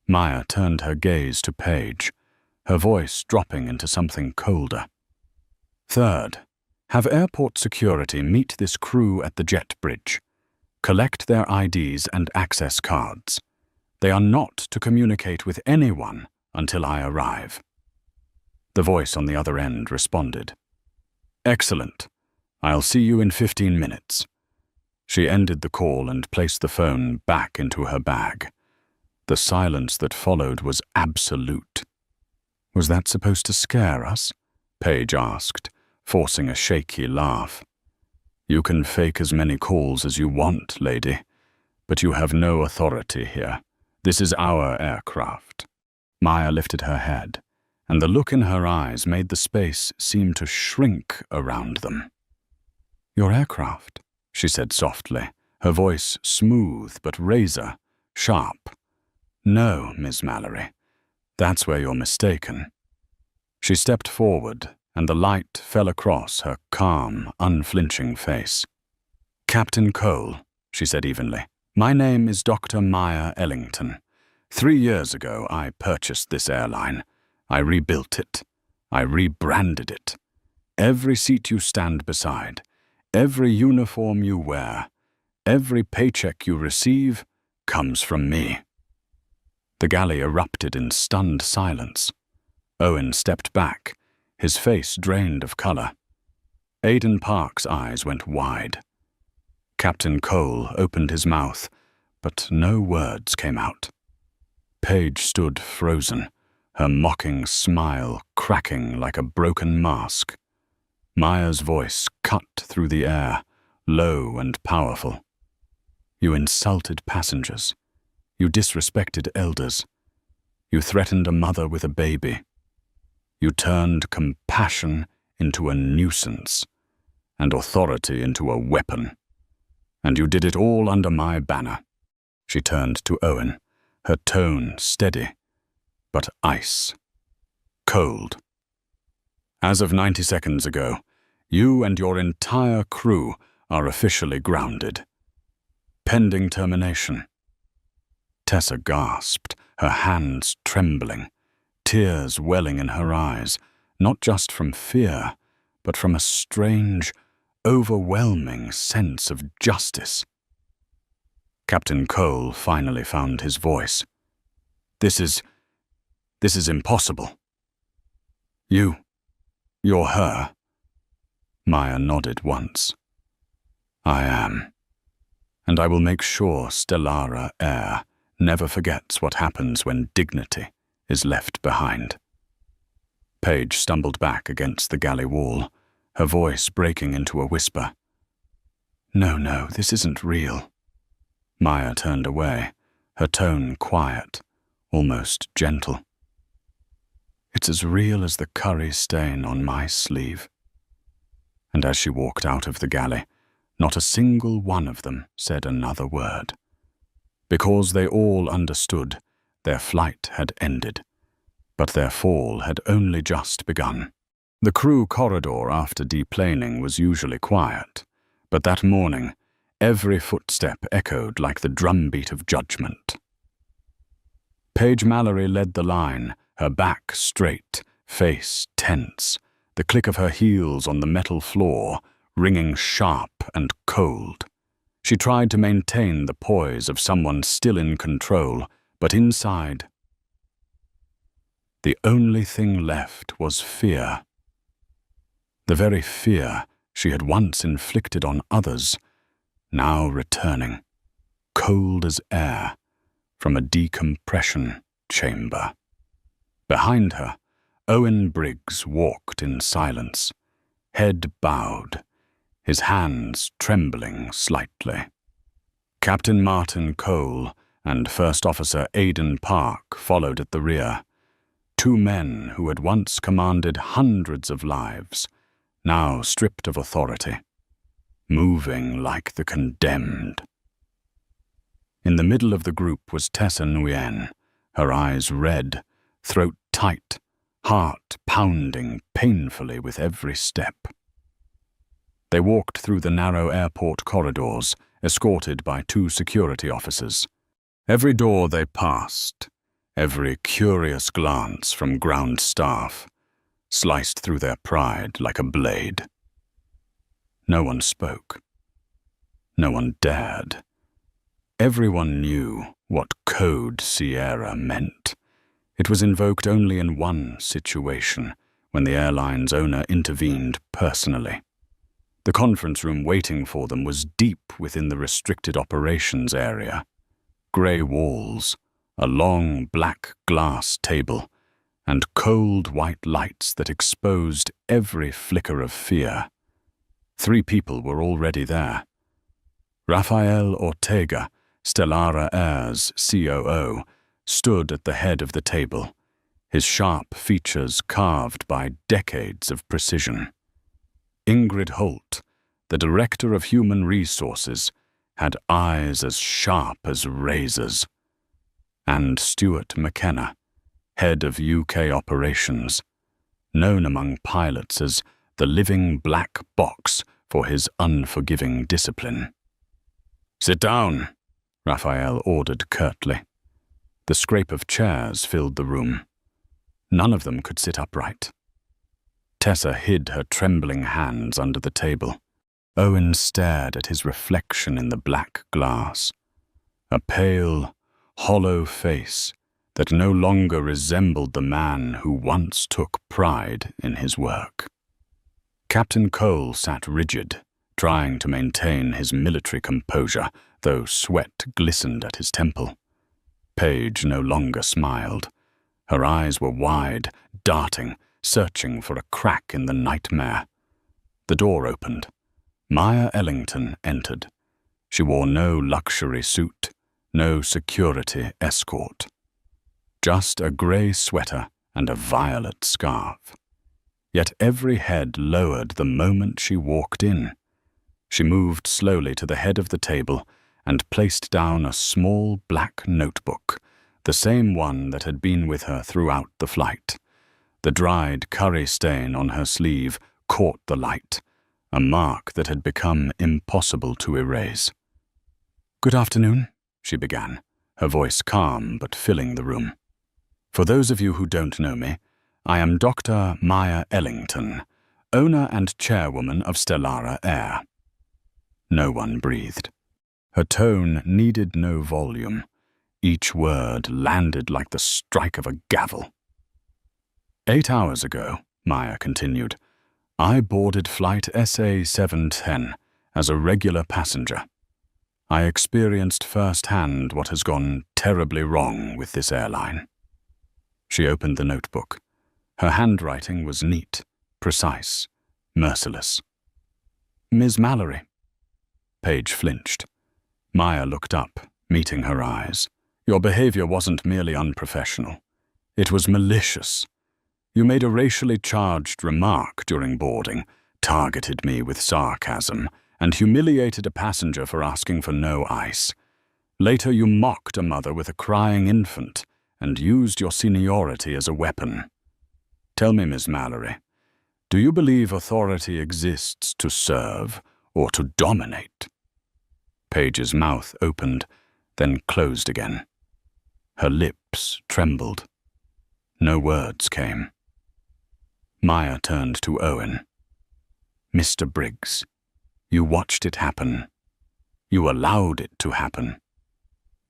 Maya turned her gaze to Paige, her voice dropping into something colder. "Third, have airport security meet this crew at the jet bridge. Collect their IDs and access cards. They are not to communicate with anyone until I arrive." The voice on the other end responded. "Excellent. I'll see you in 15 minutes. She ended the call and placed the phone back into her bag. The silence that followed was absolute. "Was that supposed to scare us?" Paige asked, forcing a shaky laugh. "You can fake as many calls as you want, lady, but you have no authority here. This is our aircraft." Maya lifted her head, and the look in her eyes made the space seem to shrink around them. "Your aircraft," she said softly, her voice smooth but razor sharp. "No, Miss Mallory, that's where you're mistaken." She stepped forward, and the light fell across her calm, unflinching face. "Captain Cole," she said evenly, "my name is Dr. Maya Ellington. 3 years ago, I purchased this airline. I rebuilt it. I rebranded it. Every seat you stand beside, every uniform you wear, every paycheck you receive comes from me." The galley erupted in stunned silence. Owen stepped back, his face drained of color. Aidan Park's eyes went wide. Captain Cole opened his mouth, but no words came out. Paige stood frozen, her mocking smile cracking like a broken mask. Maya's voice cut through the air, low and powerful. "You insulted passengers. You disrespected elders. You threatened a mother with a baby. You turned compassion into a nuisance, and authority into a weapon. And you did it all under my banner." She turned to Owen, her tone steady, but ice. Cold. "As of 90 seconds ago, you and your entire crew are officially grounded. Pending termination." Tessa gasped, her hands trembling, tears welling in her eyes, not just from fear, but from a strange, overwhelming sense of justice. Captain Cole finally found his voice. This is impossible." You're her." Maya nodded once. "I am. And I will make sure Stellara Air never forgets what happens when dignity is left behind." Paige stumbled back against the galley wall, her voice breaking into a whisper. No, this isn't real." Maya turned away, her tone quiet, almost gentle. "It's as real as the curry stain on my sleeve." And as she walked out of the galley, not a single one of them said another word. Because they all understood their flight had ended, but their fall had only just begun. The crew corridor after deplaning was usually quiet, but that morning, every footstep echoed like the drumbeat of judgment. Paige Mallory led the line, her back straight, face tense, the click of her heels on the metal floor ringing sharp and cold. She tried to maintain the poise of someone still in control, but inside, the only thing left was fear. The very fear she had once inflicted on others, now returning, cold as air, from a decompression chamber. Behind her, Owen Briggs walked in silence, head bowed, his hands trembling slightly. Captain Martin Cole and First Officer Aidan Park followed at the rear, 2 men who had once commanded hundreds of lives, now stripped of authority, moving like the condemned. In the middle of the group was Tessa Nguyen, her eyes red, throat tight, heart pounding painfully with every step. They walked through the narrow airport corridors, escorted by 2 security officers. Every door they passed, every curious glance from ground staff, sliced through their pride like a blade. No one spoke. No one dared. Everyone knew what Code Sierra meant. It was invoked only in one situation, when the airline's owner intervened personally. The conference room waiting for them was deep within the restricted operations area. Grey walls, a long black glass table, and cold white lights that exposed every flicker of fear. 3 people were already there. Rafael Ortega, Stellara Air's COO, stood at the head of the table, his sharp features carved by decades of precision. Ingrid Holt, the Director of Human Resources, had eyes as sharp as razors. And Stuart McKenna, head of UK operations, known among pilots as the living black box for his unforgiving discipline. "Sit down," Raphael ordered curtly. The scrape of chairs filled the room. None of them could sit upright. Tessa hid her trembling hands under the table. Owen stared at his reflection in the black glass. A pale, hollow face that no longer resembled the man who once took pride in his work. Captain Cole sat rigid, trying to maintain his military composure, though sweat glistened at his temple. Paige no longer smiled. Her eyes were wide, darting, searching for a crack in the nightmare. The door opened. Maya Ellington entered. She wore no luxury suit, no security escort. Just a grey sweater and a violet scarf. Yet every head lowered the moment she walked in. She moved slowly to the head of the table and placed down a small black notebook, the same one that had been with her throughout the flight. The dried curry stain on her sleeve caught the light, a mark that had become impossible to erase. "Good afternoon," she began, her voice calm but filling the room. "For those of you who don't know me, I am Dr. Maya Ellington, owner and chairwoman of Stellara Air." No one breathed. Her tone needed no volume. Each word landed like the strike of a gavel. "8 hours ago," Maya continued, "I boarded flight SA-710 as a regular passenger. I experienced firsthand what has gone terribly wrong with this airline." She opened the notebook. Her handwriting was neat, precise, merciless. "Ms. Mallory." Paige flinched. Maya looked up, meeting her eyes. "Your behavior wasn't merely unprofessional. It was malicious. You made a racially charged remark during boarding, targeted me with sarcasm, and humiliated a passenger for asking for no ice. Later you mocked a mother with a crying infant and used your seniority as a weapon. Tell me, Ms. Mallory, do you believe authority exists to serve or to dominate?" Paige's mouth opened, then closed again. Her lips trembled. No words came. Maya turned to Owen. "Mr. Briggs, you watched it happen. You allowed it to happen.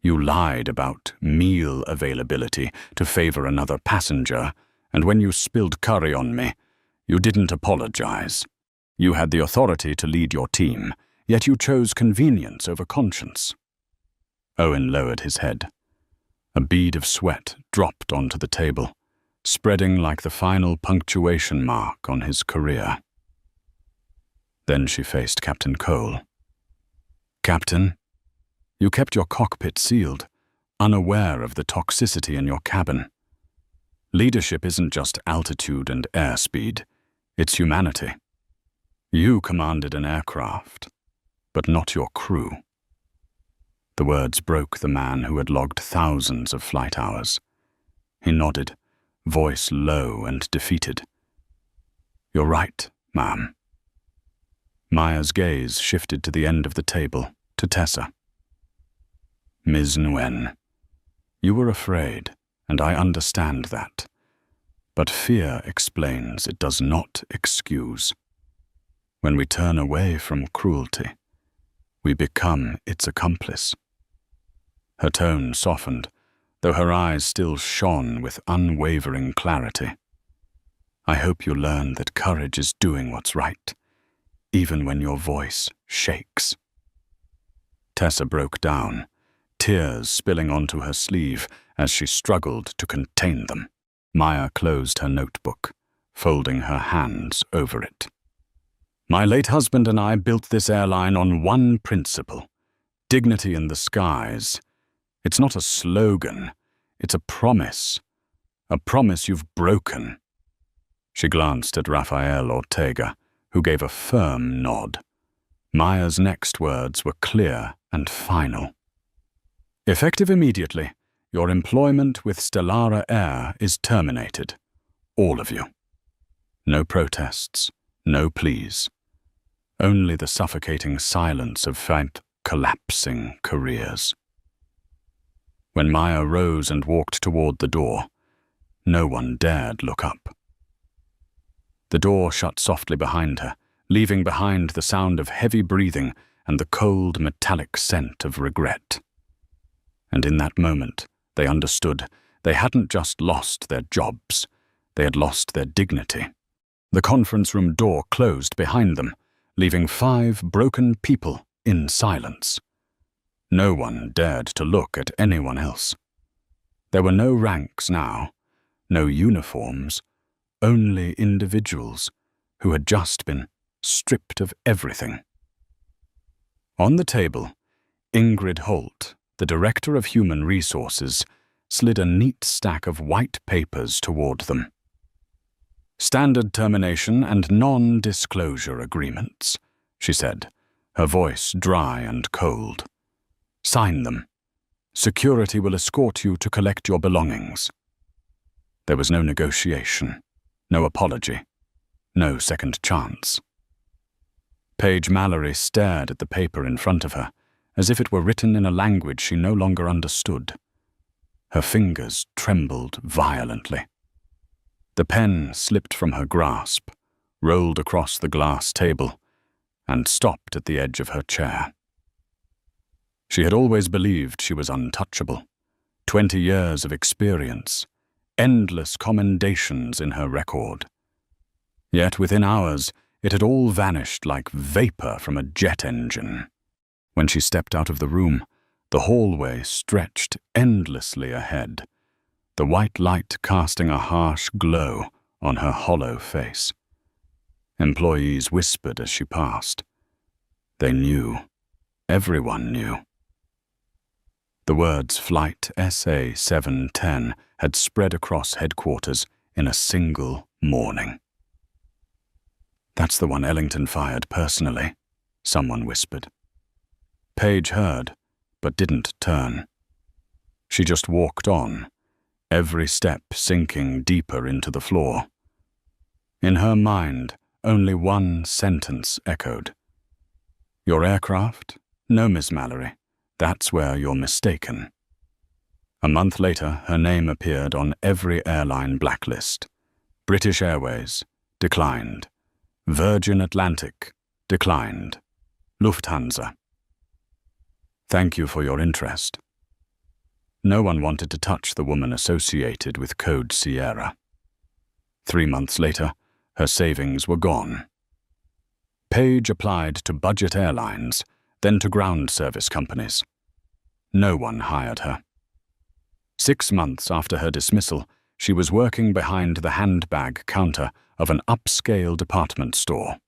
You lied about meal availability to favor another passenger, and when you spilled curry on me, you didn't apologize. You had the authority to lead your team, yet you chose convenience over conscience." Owen lowered his head. A bead of sweat dropped onto the table, spreading like the final punctuation mark on his career. Then she faced Captain Cole. "Captain, you kept your cockpit sealed, unaware of the toxicity in your cabin. Leadership isn't just altitude and airspeed, it's humanity. You commanded an aircraft, but not your crew." The words broke the man who had logged thousands of flight hours. He nodded, voice low and defeated. "You're right, ma'am." Maya's gaze shifted to the end of the table, to Tessa. "Ms. Nguyen, you were afraid, and I understand that. But fear explains, it does not excuse. When we turn away from cruelty, we become its accomplice." Her tone softened, though her eyes still shone with unwavering clarity. "I hope you learn that courage is doing what's right, even when your voice shakes." Tessa broke down, tears spilling onto her sleeve as she struggled to contain them. Maya closed her notebook, folding her hands over it. "My late husband and I built this airline on one principle: dignity in the skies. It's not a slogan, it's a promise you've broken." She glanced at Rafael Ortega, who gave a firm nod. Maya's next words were clear and final. Effective immediately, your employment with Stellara Air is terminated. All of you. No protests, no pleas. Only the suffocating silence of collapsing careers. When Maya rose and walked toward the door, no one dared look up. The door shut softly behind her, leaving behind the sound of heavy breathing and the cold metallic scent of regret. And in that moment, they understood they hadn't just lost their jobs, they had lost their dignity. The conference room door closed behind them, leaving 5 broken people in silence. No one dared to look at anyone else. There were no ranks now, no uniforms, only individuals who had just been stripped of everything. On the table, Ingrid Holt, the Director of Human Resources, slid a neat stack of white papers toward them. Standard termination and non-disclosure agreements, she said, her voice dry and cold. Sign them. Security will escort you to collect your belongings. There was no negotiation, no apology, no second chance. Paige Mallory stared at the paper in front of her, as if it were written in a language she no longer understood. Her fingers trembled violently. The pen slipped from her grasp, rolled across the glass table, and stopped at the edge of her chair. She had always believed she was untouchable. 20 years of experience, endless commendations in her record. Yet within hours, it had all vanished like vapor from a jet engine. When she stepped out of the room, the hallway stretched endlessly ahead, the white light casting a harsh glow on her hollow face. Employees whispered as she passed. They knew. Everyone knew. The words Flight SA 710 had spread across headquarters in a single morning. That's the one Ellington fired personally, someone whispered. Paige heard, but didn't turn. She just walked on, every step sinking deeper into the floor. In her mind, only one sentence echoed. Your aircraft? No, Miss Mallory. That's where you're mistaken. A month later, her name appeared on every airline blacklist. British Airways, declined. Virgin Atlantic, declined. Lufthansa. Thank you for your interest. No one wanted to touch the woman associated with Code Sierra. 3 months later, her savings were gone. Paige applied to budget airlines, then to ground service companies. No one hired her. 6 months after her dismissal, she was working behind the handbag counter of an upscale department store.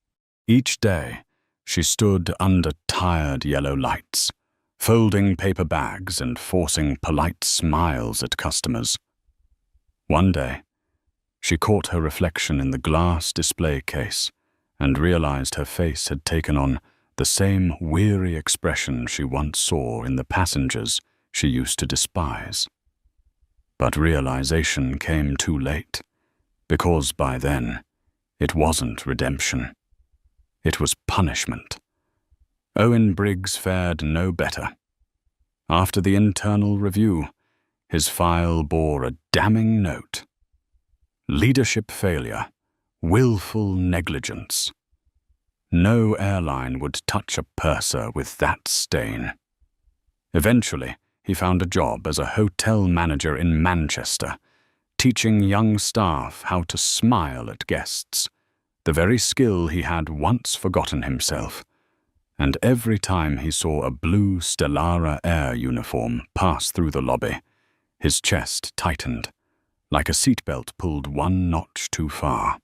Each day, she stood under tired yellow lights, folding paper bags and forcing polite smiles at customers. One day, she caught her reflection in the glass display case and realized her face had taken on the same weary expression she once saw in the passengers she used to despise. But realization came too late, because by then, it wasn't redemption. It was punishment. Owen Briggs fared no better. After the internal review, his file bore a damning note. Leadership failure, willful negligence. No airline would touch a purser with that stain. Eventually, he found a job as a hotel manager in Manchester, teaching young staff how to smile at guests, the very skill he had once forgotten himself. And every time he saw a blue Stellara Air uniform pass through the lobby, his chest tightened, like a seatbelt pulled 1 notch too far.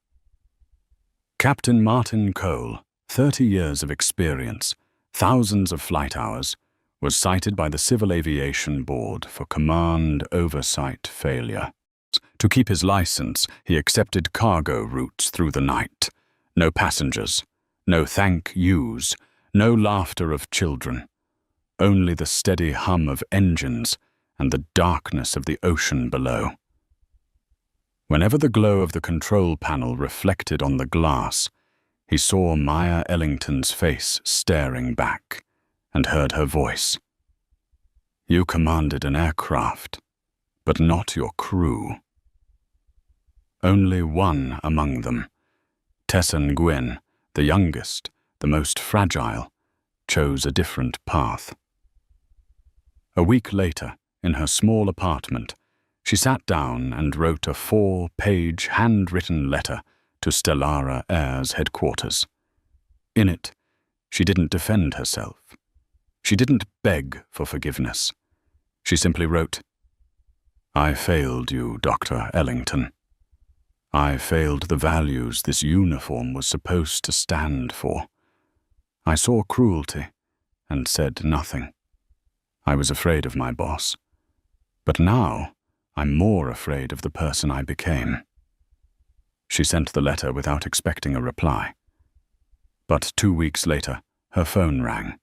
Captain Martin Cole, 30 years of experience, thousands of flight hours, was cited by the Civil Aviation Board for command oversight failure. To keep his license, he accepted cargo routes through the night. No passengers, no thank yous, no laughter of children. only the steady hum of engines and the darkness of the ocean below. Whenever the glow of the control panel reflected on the glass, he saw Maya Ellington's face staring back and heard her voice. "You commanded an aircraft, but not your crew." Only one among them, Tessa Nguyen, the youngest, the most fragile, chose a different path. A week later, in her small apartment, she sat down and wrote a 4-page handwritten letter to Stellara Air's headquarters. In it, she didn't defend herself. She didn't beg for forgiveness. She simply wrote, "I failed you, Dr. Ellington. I failed the values this uniform was supposed to stand for. I saw cruelty and said nothing. I was afraid of my boss. But now I'm more afraid of the person I became." She sent the letter without expecting a reply. But 2 weeks later, her phone rang.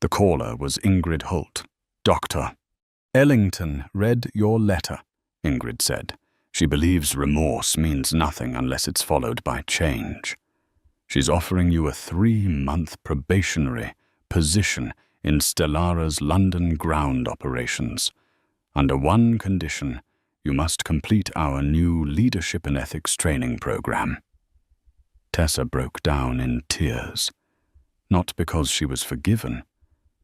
The caller was Ingrid Holt. "Dr. Ellington read your letter," Ingrid said. "She believes remorse means nothing unless it's followed by change. She's offering you a 3-month probationary position in Stellara's London ground operations. Under one condition, you must complete our new leadership and ethics training program." Tessa broke down in tears, not because she was forgiven,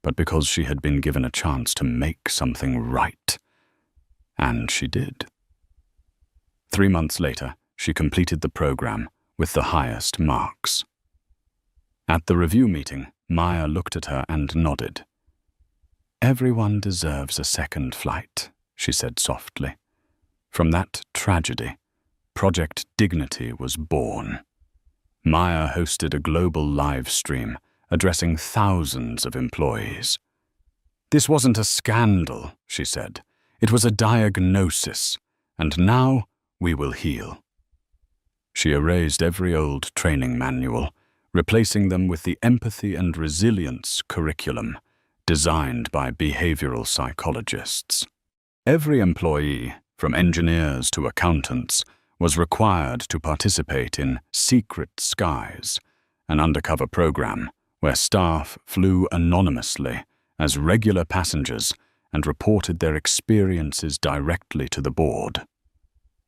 but because she had been given a chance to make something right. And she did. 3 months later, she completed the program with the highest marks. At the review meeting, Maya looked at her and nodded. "Everyone deserves a second flight," she said softly. From that tragedy, Project Dignity was born. Maya hosted a global live stream addressing thousands of employees. "This wasn't a scandal," she said. "It was a diagnosis, and now we will heal." She erased every old training manual, replacing them with the empathy and resilience curriculum designed by behavioral psychologists. Every employee, from engineers to accountants, was required to participate in Secret Skies, an undercover program where staff flew anonymously as regular passengers and reported their experiences directly to the board.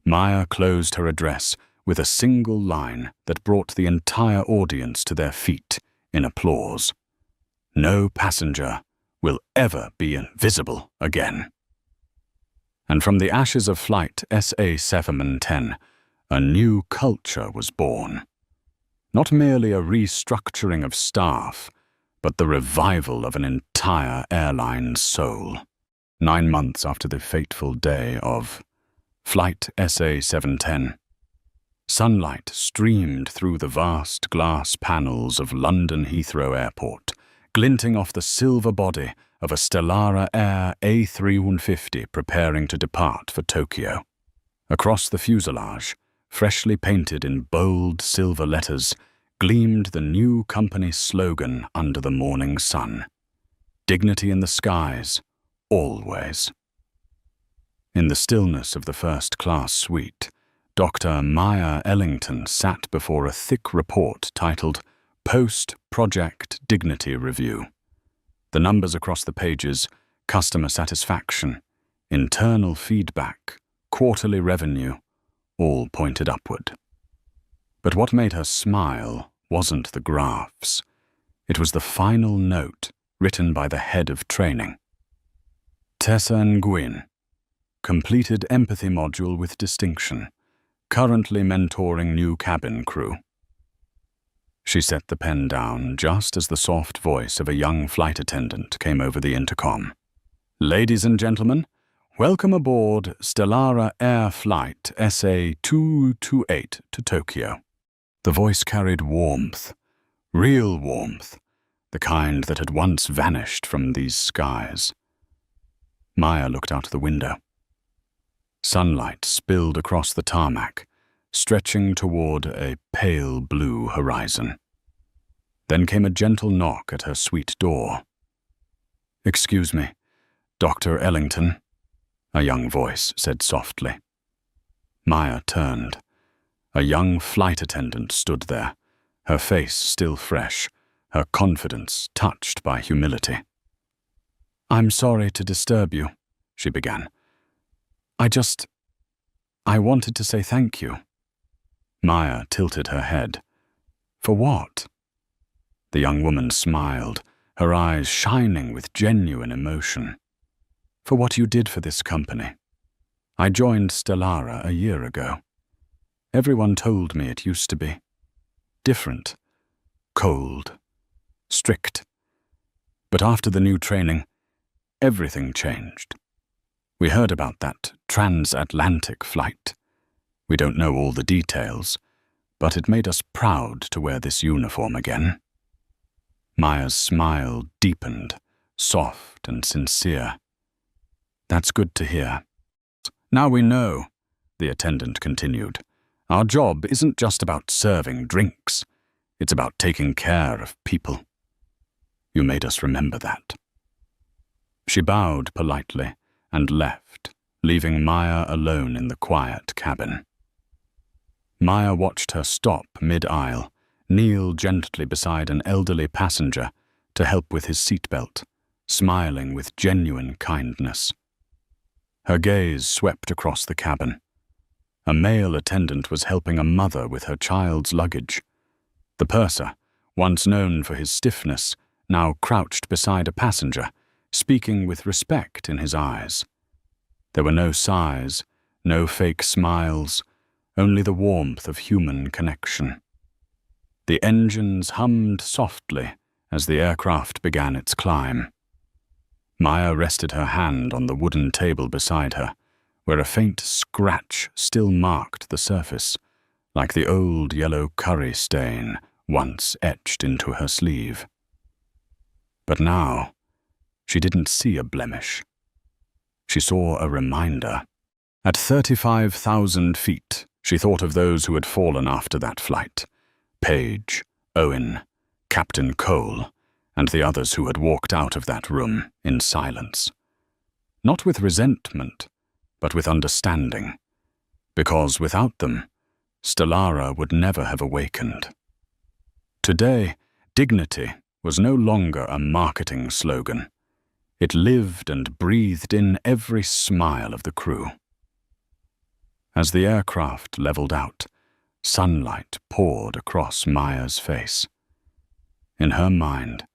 Maya closed her address with a single line that brought the entire audience to their feet in applause. "No passenger will ever be invisible again." And from the ashes of Flight SA-710, a new culture was born. Not merely a restructuring of staff, but the revival of an entire airline's soul. 9 months after the fateful day of Flight SA-710, sunlight streamed through the vast glass panels of London Heathrow Airport, glinting off the silver body of a Stellara Air A350 preparing to depart for Tokyo. Across the fuselage, freshly painted in bold silver letters, gleamed the new company slogan under the morning sun: "Dignity in the skies, always." In the stillness of the first-class suite, Dr. Maya Ellington sat before a thick report titled Post-Project Dignity Review. The numbers across the pages: customer satisfaction, internal feedback, quarterly revenue, all pointed upward. But what made her smile wasn't the graphs. It was the final note written by the head of training. Tessa Nguyen, completed empathy module with distinction, currently mentoring new cabin crew. She set the pen down just as the soft voice of a young flight attendant came over the intercom. "Ladies and gentlemen, welcome aboard Stellara Air Flight SA-228 to Tokyo." The voice carried warmth, real warmth, the kind that had once vanished from these skies. Maya looked out the window. Sunlight spilled across the tarmac, stretching toward a pale blue horizon. Then came a gentle knock at her suite door. "Excuse me, Dr. Ellington," a young voice said softly. Maya turned. A young flight attendant stood there, her face still fresh, her confidence touched by humility. "I'm sorry to disturb you," she began. I wanted to say thank you." Maya tilted her head. "For what?" The young woman smiled, her eyes shining with genuine emotion. "For what you did for this company. I joined Stellara a year ago. Everyone told me it used to be different, cold, strict. But after the new training, everything changed. We heard about that transatlantic flight. We don't know all the details, but it made us proud to wear this uniform again." Maya's smile deepened, soft and sincere. "That's good to hear. Now we know," the attendant continued, "our job isn't just about serving drinks. It's about taking care of people. You made us remember that." She bowed politely and left, leaving Maya alone in the quiet cabin. Maya watched her stop mid-aisle, kneel gently beside an elderly passenger to help with his seatbelt, smiling with genuine kindness. Her gaze swept across the cabin. A male attendant was helping a mother with her child's luggage. The purser, once known for his stiffness, now crouched beside a passenger, speaking with respect in his eyes. There were no sighs, no fake smiles, only the warmth of human connection. The engines hummed softly as the aircraft began its climb. Maya rested her hand on the wooden table beside her, where a faint scratch still marked the surface, like the old yellow curry stain once etched into her sleeve. But now, she didn't see a blemish. She saw a reminder. At 35,000 feet, she thought of those who had fallen after that flight: Page, Owen, Captain Cole, and the others who had walked out of that room in silence. Not with resentment, but with understanding, because without them, Stellara would never have awakened. Today, dignity was no longer a marketing slogan. It lived and breathed in every smile of the crew. As the aircraft leveled out, sunlight poured across Maya's face. In her mind,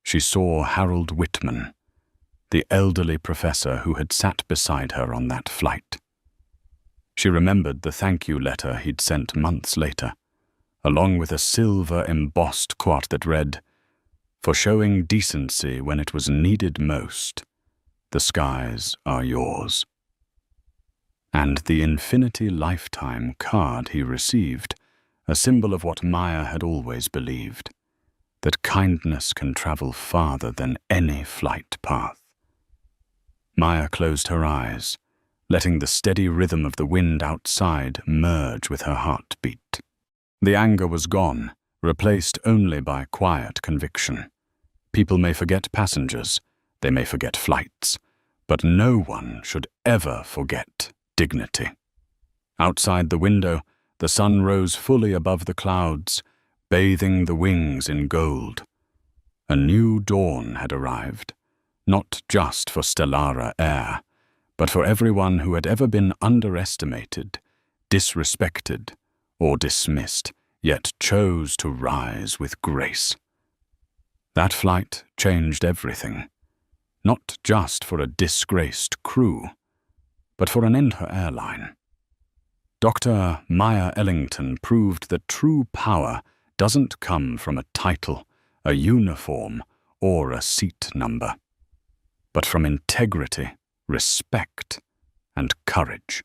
she saw Harold Whitman, the elderly professor who had sat beside her on that flight. She remembered the thank you letter he'd sent months later, along with a silver embossed quote that read, "For showing decency when it was needed most, the skies are yours." And the infinity lifetime card he received, a symbol of what Maya had always believed, that kindness can travel farther than any flight path. Maya closed her eyes, letting the steady rhythm of the wind outside merge with her heartbeat. The anger was gone, replaced only by quiet conviction. People may forget passengers, they may forget flights, but no one should ever forget dignity. Outside the window, the sun rose fully above the clouds, bathing the wings in gold. A new dawn had arrived, not just for Stellara Air, but for everyone who had ever been underestimated, disrespected, or dismissed, yet chose to rise with grace. That flight changed everything, not just for a disgraced crew, but for an entire airline. Dr. Maya Ellington proved that true power doesn't come from a title, a uniform, or a seat number, but from integrity, respect, and courage.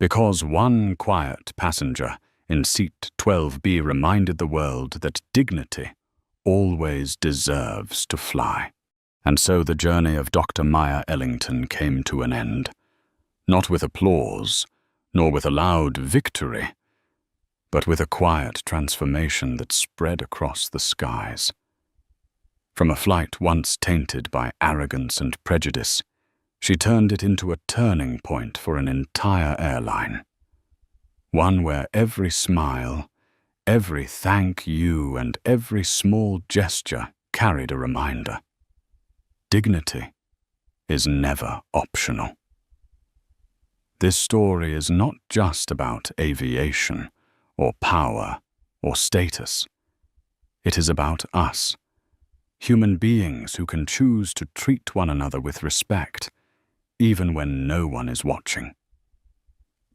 Because one quiet passenger in seat 12B reminded the world that dignity always deserves to fly. And so the journey of Dr. Maya Ellington came to an end, not with applause, nor with a loud victory, but with a quiet transformation that spread across the skies. From a flight once tainted by arrogance and prejudice, she turned it into a turning point for an entire airline. One where every smile, every thank you, and every small gesture carried a reminder. Dignity is never optional. This story is not just about aviation, or power, or status. It is about us, human beings who can choose to treat one another with respect, even when no one is watching.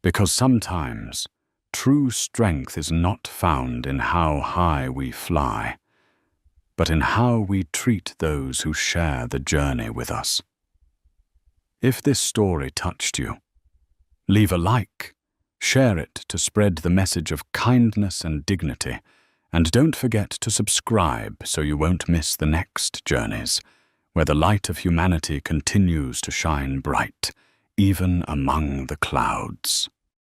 Because sometimes, true strength is not found in how high we fly, but in how we treat those who share the journey with us. If this story touched you, leave a like, share it to spread the message of kindness and dignity, and don't forget to subscribe so you won't miss the next journeys, where the light of humanity continues to shine bright, even among the clouds.